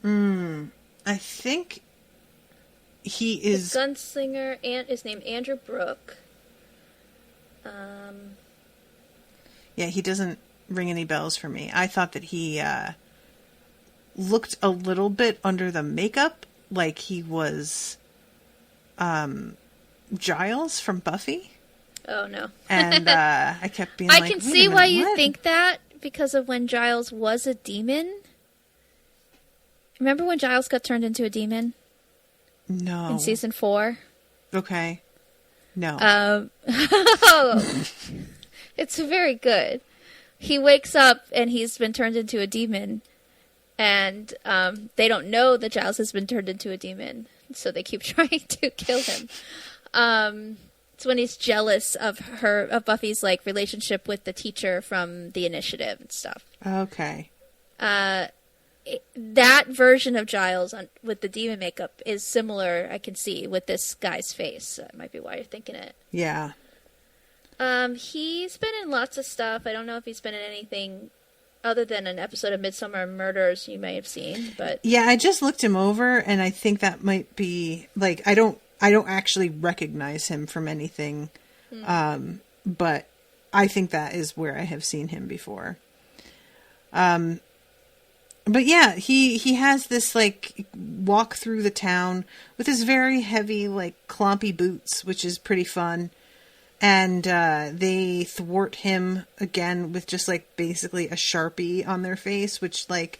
I think he is... The gunslinger is named Andrew Brooke. Yeah, he doesn't ring any bells for me. I thought that he looked a little bit under the makeup, like he was Giles from Buffy. Oh, no. And I kept being I like, can see why you think that because of when Giles was a demon. Remember when Giles got turned into a demon? No. In season 4? Okay. No. It's very good. He wakes up and he's been turned into a demon. And they don't know that Giles has been turned into a demon. So they keep trying to kill him. It's when he's jealous of Buffy's like relationship with the teacher from the Initiative and stuff. Okay. That version of Giles with the demon makeup is similar, I can see, with this guy's face. That might be why you're thinking it. Yeah. He's been in lots of stuff. I don't know if he's been in anything other than an episode of Midsommar Murders you may have seen, but... Yeah, I just looked him over, and I think that might be, like, I don't actually recognize him from anything, but I think that is where I have seen him before. But yeah, he has this, like, walk through the town with his very heavy, like, clompy boots, which is pretty fun. And they thwart him again with just, like, basically a Sharpie on their face, which, like,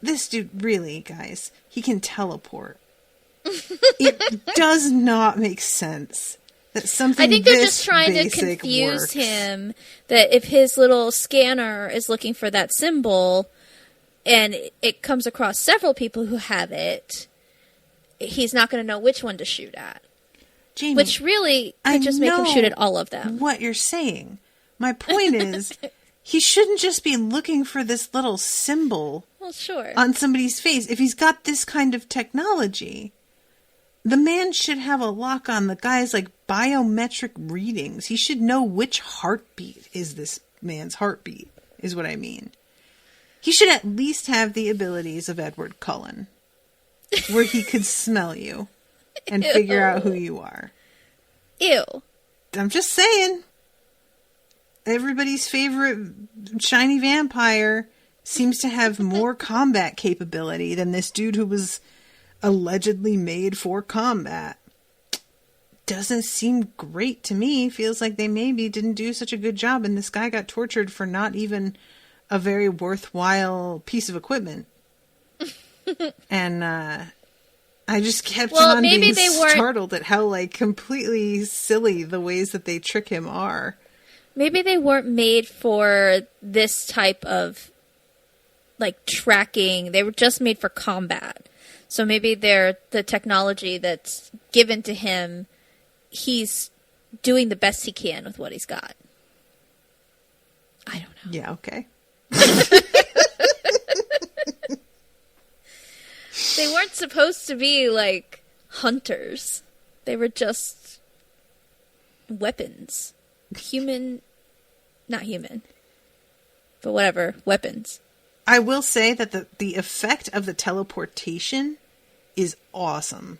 this dude, really, guys, he can teleport. It does not make sense that something I think they're just trying to confuse works. him, that if his little scanner is looking for that symbol and it comes across several people who have it, he's not going to know which one to shoot at. Jamie, which really could just make him shoot at all of them. What you're saying. My point is, he shouldn't just be looking for this little symbol on somebody's face. If he's got this kind of technology, the man should have a lock on the guy's, like, biometric readings. He should know which heartbeat is this man's heartbeat, is what I mean. He should at least have the abilities of Edward Cullen, where he could smell you and figure out who you are. Ew. I'm just saying. Everybody's favorite shiny vampire seems to have more combat capability than this dude who was allegedly made for combat. Doesn't seem great to me. Feels like they maybe didn't do such a good job, and this guy got tortured for not even a very worthwhile piece of equipment. And I just kept on being startled at how, like, completely silly the ways that they trick him are. Maybe they weren't made for this type of, like, tracking. They were just made for combat. So maybe they're the technology that's given to him, he's doing the best he can with what he's got. I don't know. Yeah, okay. They weren't supposed to be, like, hunters. They were just weapons. Not human. But whatever, weapons. I will say that the effect of the teleportation is awesome.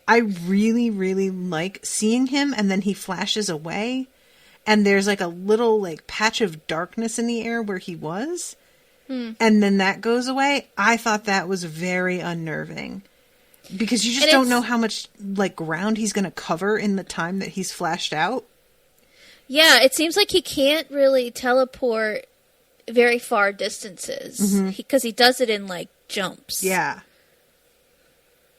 I really, really like seeing him, and then he flashes away, and there's, like, a little, like, patch of darkness in the air where he was. And then that goes away. I thought that was very unnerving. Because you just don't know how much, like, ground he's going to cover in the time that he's flashed out. Yeah, it seems like he can't really teleport very far distances. Because he does it in, like, jumps. Yeah.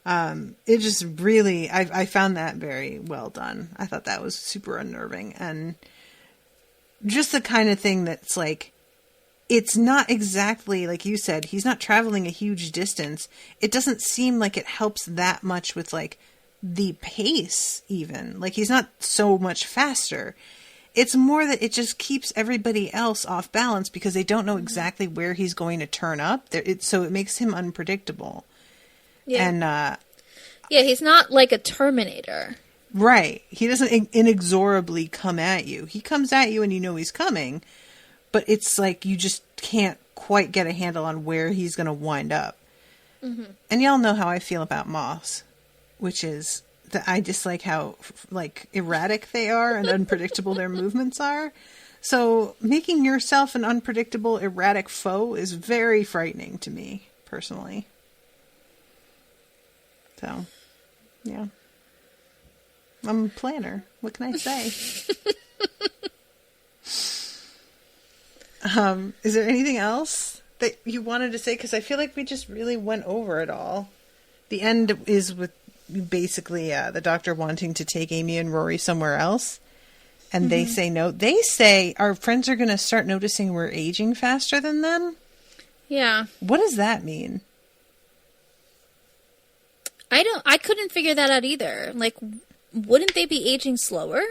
It just really... I found that very well done. I thought that was super unnerving. And just the kind of thing that's, like... It's not exactly, like you said, he's not traveling a huge distance. It doesn't seem like it helps that much with, like, the pace, even. Like, he's not so much faster. It's more that it just keeps everybody else off balance because they don't know exactly where he's going to turn up. So it makes him unpredictable. Yeah. And, yeah, he's not like a Terminator. Right. He doesn't inexorably come at you. He comes at you and you know he's coming. But it's like you just can't quite get a handle on where he's going to wind up. And y'all know how I feel about moths, which is that I dislike how, like, erratic they are and unpredictable their movements are. So making yourself an unpredictable, erratic foe is very frightening to me, personally. So, yeah. I'm a planner. What can I say? Is there anything else that you wanted to say? Because I feel like we just really went over it all. The end is with basically the doctor wanting to take Amy and Rory somewhere else. And they say no. They say our friends are going to start noticing we're aging faster than them. Yeah. What does that mean? I couldn't figure that out either. Like, wouldn't they be aging slower?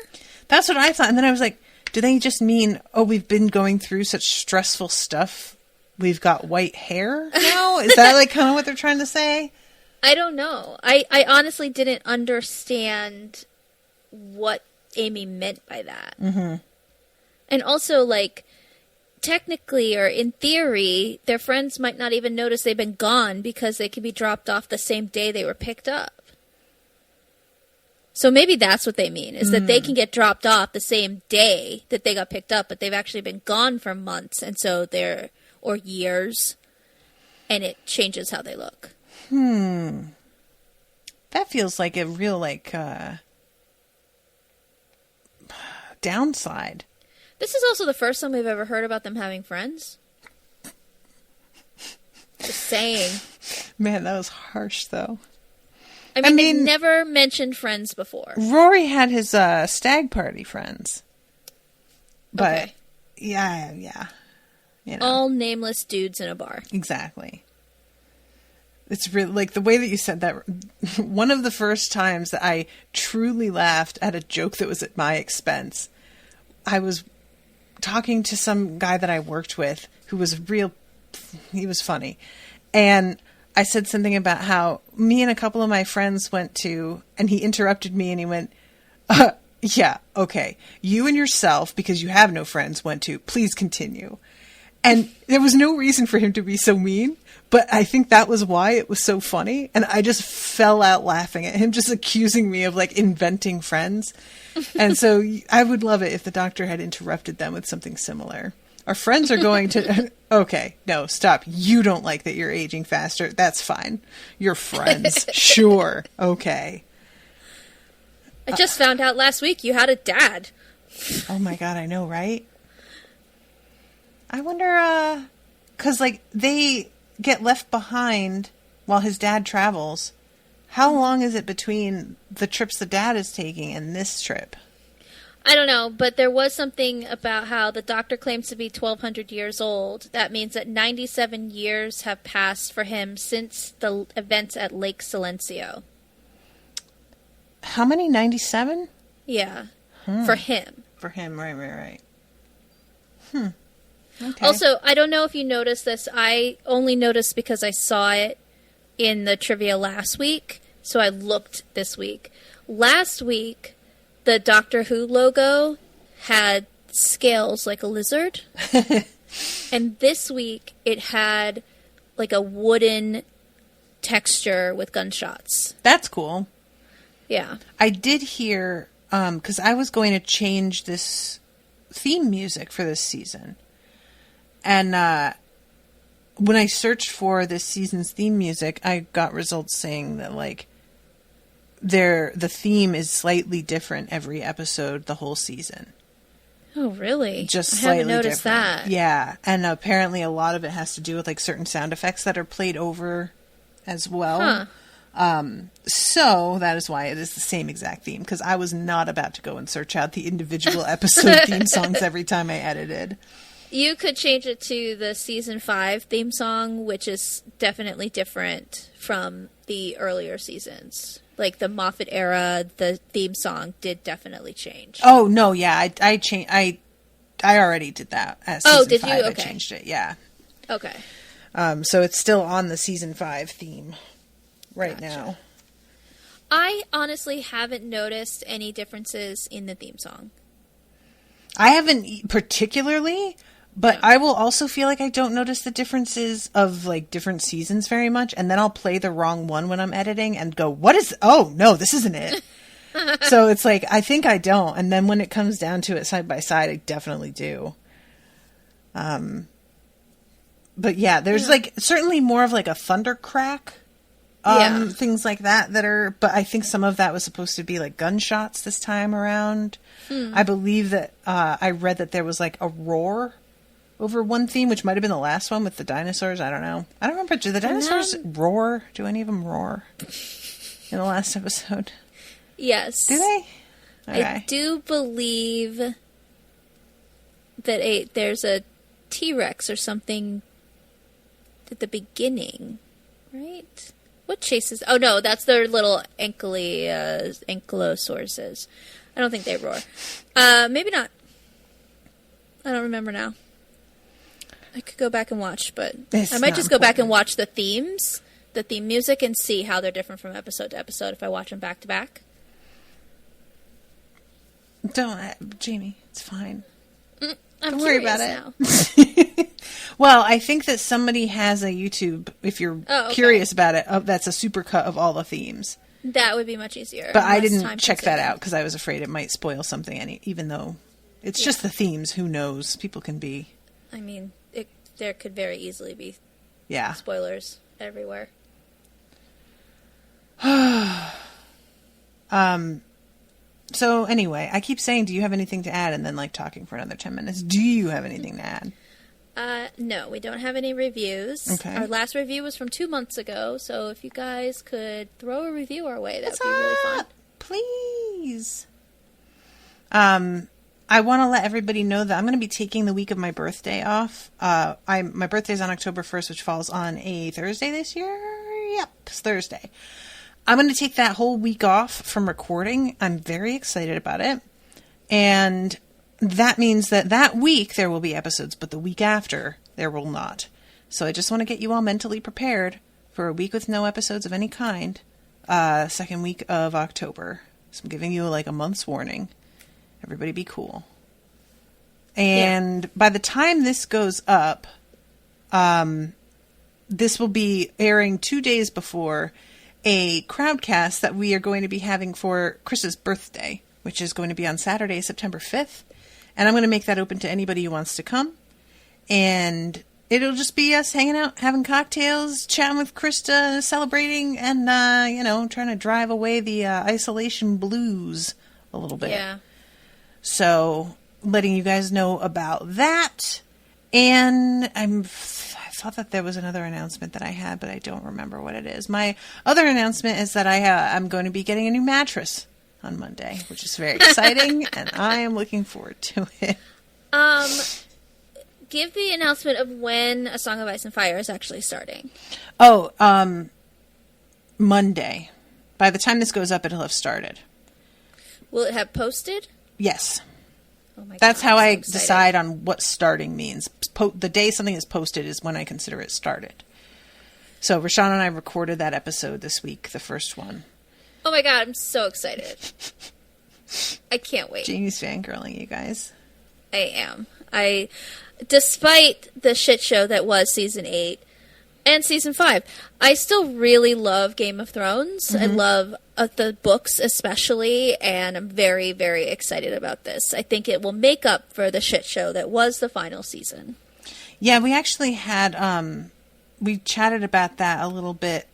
That's what I thought. And then I was like, do they just mean, oh, we've been going through such stressful stuff, we've got white hair now? Is that, like, kind of what they're trying to say? I don't know. I honestly didn't understand what Amy meant by that. And also, like, technically or in theory, their friends might not even notice they've been gone because they could be dropped off the same day they were picked up. So maybe that's what they mean, is that they can get dropped off the same day that they got picked up, but they've actually been gone for months, and so or years, and it changes how they look. That feels like a real, downside. This is also the first time we've ever heard about them having friends. Just saying. Man, that was harsh, though. I mean, they've never mentioned friends before. Rory had his stag party friends. But, okay. yeah. You know. All nameless dudes in a bar. Exactly. It's really, like, the way that you said that, one of the first times that I truly laughed at a joke that was at my expense, I was talking to some guy that I worked with who was he was funny. And I said something about how me and a couple of my friends went to, and he interrupted me and he went, yeah, okay. You and yourself, because you have no friends, went to, please continue. And there was no reason for him to be so mean, but I think that was why it was so funny. And I just fell out laughing at him, just accusing me of, like, inventing friends. And so I would love it if the doctor had interrupted them with something similar. Our friends are going to... Okay, no, stop. You don't like that you're aging faster. That's fine. You're friends. Sure. Okay. I just found out last week you had a dad. Oh my God, I know, right? I wonder, because, like, they get left behind while his dad travels. How long is it between the trips the dad is taking and this trip? I don't know, but there was something about how the doctor claims to be 1,200 years old. That means that 97 years have passed for him since the events at Lake Silencio. How many? 97? Yeah. For him. For him, right. Okay. Also, I don't know if you noticed this. I only noticed because I saw it in the trivia last week, so I looked this week. Last week, the Doctor Who logo had scales like a lizard. And this week, it had like a wooden texture with gunshots. That's cool. Yeah. I did hear, because I was going to change this theme music for this season. And when I searched for this season's theme music, I got results saying that, like, the theme is slightly different every episode the whole season. Oh, really? Just I slightly haven't noticed different. that. Yeah, and apparently a lot of it has to do with, like, certain sound effects that are played over as well. So that is why it is the same exact theme, because I was not about to go and search out the individual episode theme songs every time I edited. You could change it to the season 5 theme song, which is definitely different from the earlier seasons. Like the Moffat era, the theme song did definitely change. Oh no, yeah, I changed. I already did that. At season did 5, you? Okay. I changed it. Yeah. Okay. So it's still on the season 5 theme right Gotcha. now. I honestly haven't noticed any differences in the theme song. I haven't particularly, but I will also feel like I don't notice the differences of, like, different seasons very much, and then I'll play the wrong one when I'm editing and go, oh, no, this isn't it. So it's like, I think I don't, and then when it comes down to it side by side, I definitely do. But yeah, there's like certainly more of like a thunder crack, things like that are, but I think some of that was supposed to be like gunshots this time around. I believe that I read that there was like a roar over one theme, which might have been the last one with the dinosaurs. I don't know. I don't remember. Do the dinosaurs roar? Do any of them roar in the last episode? Yes. Do they? Okay. I do believe that there's a T-Rex or something at the beginning, right? What chases... Oh, no, that's their little ankylosauruses. I don't think they roar. Maybe not. I don't remember now. I could go back and watch, but I might just go back and watch the theme music, and see how they're different from episode to episode if I watch them back to back. Don't, Jamie. It's fine. Don't worry about it. Now. Well, I think that somebody has a YouTube, if you're curious about it, that's a supercut of all the themes. That would be much easier. But I didn't check that out because I was afraid it might spoil something, even though it's just the themes. Who knows? People can be... I mean, there could very easily be spoilers everywhere. So anyway, I keep saying, do you have anything to add? And then talking for another 10 minutes. Do you have anything to add? No, we don't have any reviews. Okay. Our last review was from 2 months ago, so if you guys could throw a review our way, that would be really fun. Please. I want to let everybody know that I'm going to be taking the week of my birthday off. My birthday's on October 1st, which falls on a Thursday this year. Yep, it's Thursday. I'm going to take that whole week off from recording. I'm very excited about it. And that means that week there will be episodes, but the week after there will not. So I just want to get you all mentally prepared for a week with no episodes of any kind. Second week of October. So I'm giving you a month's warning. Everybody be cool. And by the time this goes up, this will be airing 2 days before a crowdcast that we are going to be having for Chris's birthday, which is going to be on Saturday, September 5th. And I'm going to make that open to anybody who wants to come. And it'll just be us hanging out, having cocktails, chatting with Krista, celebrating, and, trying to drive away the isolation blues a little bit. Yeah. So, letting you guys know about that. And I thought that there was another announcement that I had, but I don't remember what it is. My other announcement is that I'm going to be getting a new mattress on Monday, which is very exciting, and I am looking forward to it. Give the announcement of when A Song of Ice and Fire is actually starting. Oh, Monday. By the time this goes up, it'll have started. Will it have posted? Yes. Oh my God, that's how I excited. decide on what starting means. The day something is posted is when I consider it started. So Rashawn and I recorded that episode this week, the first one. Oh my God, I'm so excited. I can't wait. Jamie's fangirling, you guys. I am. Despite the shit show that was season 8 and season 5, I still really love Game of Thrones. Mm-hmm. I love the books especially, and I'm very, very excited about this. I think it will make up for the shit show that was the final season. Yeah, we actually had, we chatted about that a little bit,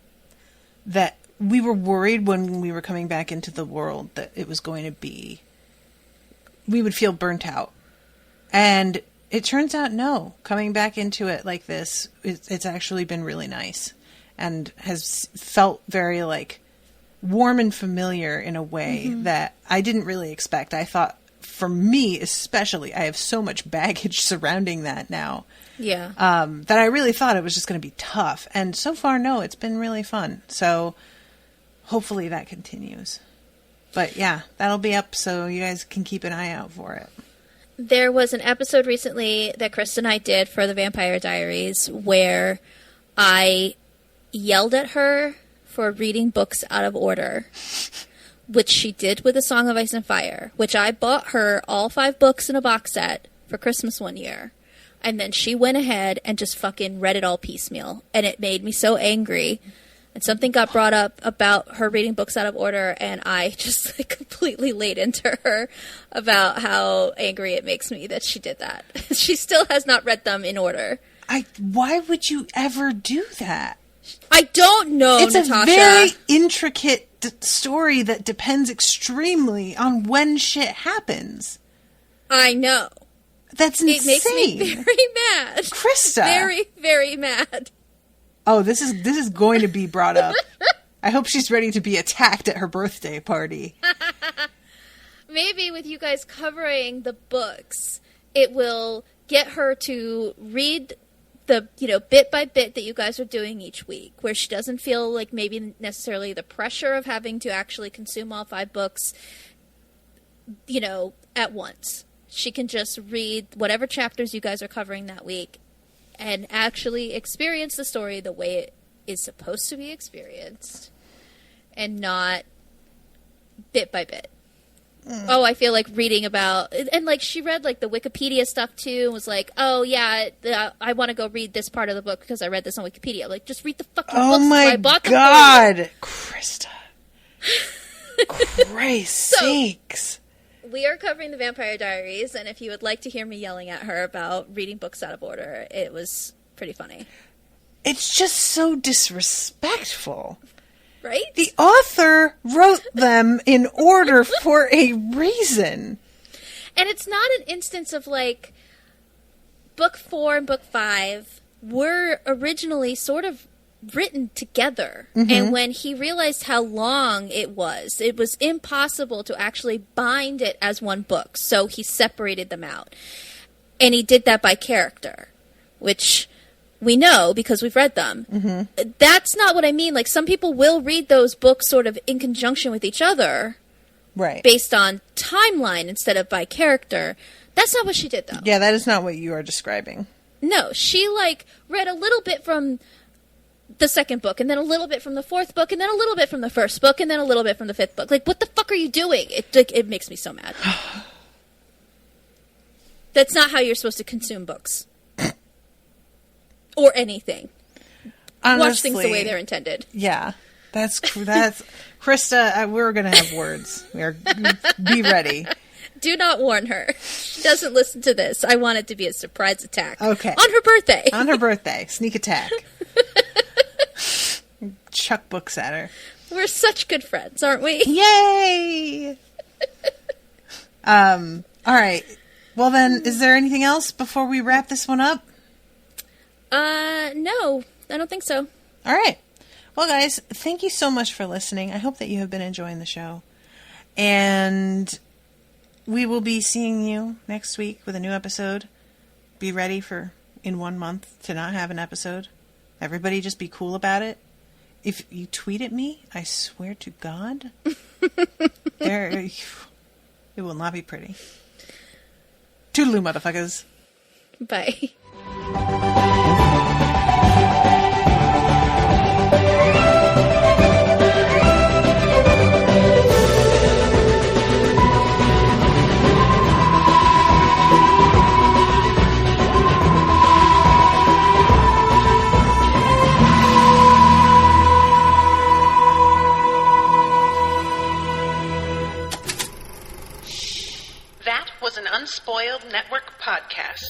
that we were worried when we were coming back into the world that it was going to be, we would feel burnt out. And it turns out, no, coming back into it like this, it's actually been really nice and has felt very warm and familiar in a way that I didn't really expect. I thought, for me especially, I have so much baggage surrounding that now. Yeah. That I really thought it was just going to be tough. And so far, no, it's been really fun. So hopefully that continues. But yeah, that'll be up so you guys can keep an eye out for it. There was an episode recently that Chris and I did for the Vampire Diaries where I yelled at her for reading books out of order, which she did with A Song of Ice and Fire, which I bought her all 5 books in a box set for Christmas one year. And then she went ahead and just fucking read it all piecemeal. And it made me so angry. And something got brought up about her reading books out of order, and I just completely laid into her about how angry it makes me that she did that. She still has not read them in order. Why would you ever do that? I don't know, it's Natasha. It's a very intricate story that depends extremely on when shit happens. I know. That's insane. It makes me very mad. Krista. Very, very mad. Oh, this is going to be brought up. I hope she's ready to be attacked at her birthday party. Maybe with you guys covering the books, it will get her to read the, bit by bit that you guys are doing each week, where she doesn't feel like maybe necessarily the pressure of having to actually consume all 5 books, at once. She can just read whatever chapters you guys are covering that week and actually experience the story the way it is supposed to be experienced and not bit by bit. Oh, I feel like reading about, and she read the Wikipedia stuff too, and was like, oh yeah, I want to go read this part of the book because I read this on Wikipedia. Just read the fucking books. Oh my I bought God, Krista. Christ's sakes. We are covering the Vampire Diaries, and if you would like to hear me yelling at her about reading books out of order, it was pretty funny. It's just so disrespectful. Right? The author wrote them in order for a reason. And it's not an instance of, like, book 4 and book 5 were originally sort of written together. Mm-hmm. And when he realized how long it was impossible to actually bind it as one book. So he separated them out. And he did that by character, which we know because we've read them. Mm-hmm. That's not what I mean. Like, some people will read those books sort of in conjunction with each other. Right. Based on timeline instead of by character. That's not what she did, though. Yeah, that is not what you are describing. No, she, like, read a little bit from the second book, and then a little bit from the fourth book, and then a little bit from the first book, and then a little bit from the fifth book. Like, what the fuck are you doing? It makes me so mad. That's not how you're supposed to consume books. Or anything. Honestly, watch things the way they're intended. Yeah. That's Krista, we're going to have words. Be ready. Do not warn her. She doesn't listen to this. I want it to be a surprise attack. Okay. On her birthday. On her birthday. Sneak attack. Chuck books at her. We're such good friends, aren't we? Yay! All right. Well then, is there anything else before we wrap this one up? No. I don't think so. All right. Well, guys, thank you so much for listening. I hope that you have been enjoying the show. And we will be seeing you next week with a new episode. Be ready for, in 1 month, to not have an episode. Everybody just be cool about it. If you tweet at me, I swear to God, it will not be pretty. Toodaloo, motherfuckers. Bye. Was an Unspoiled Network podcast.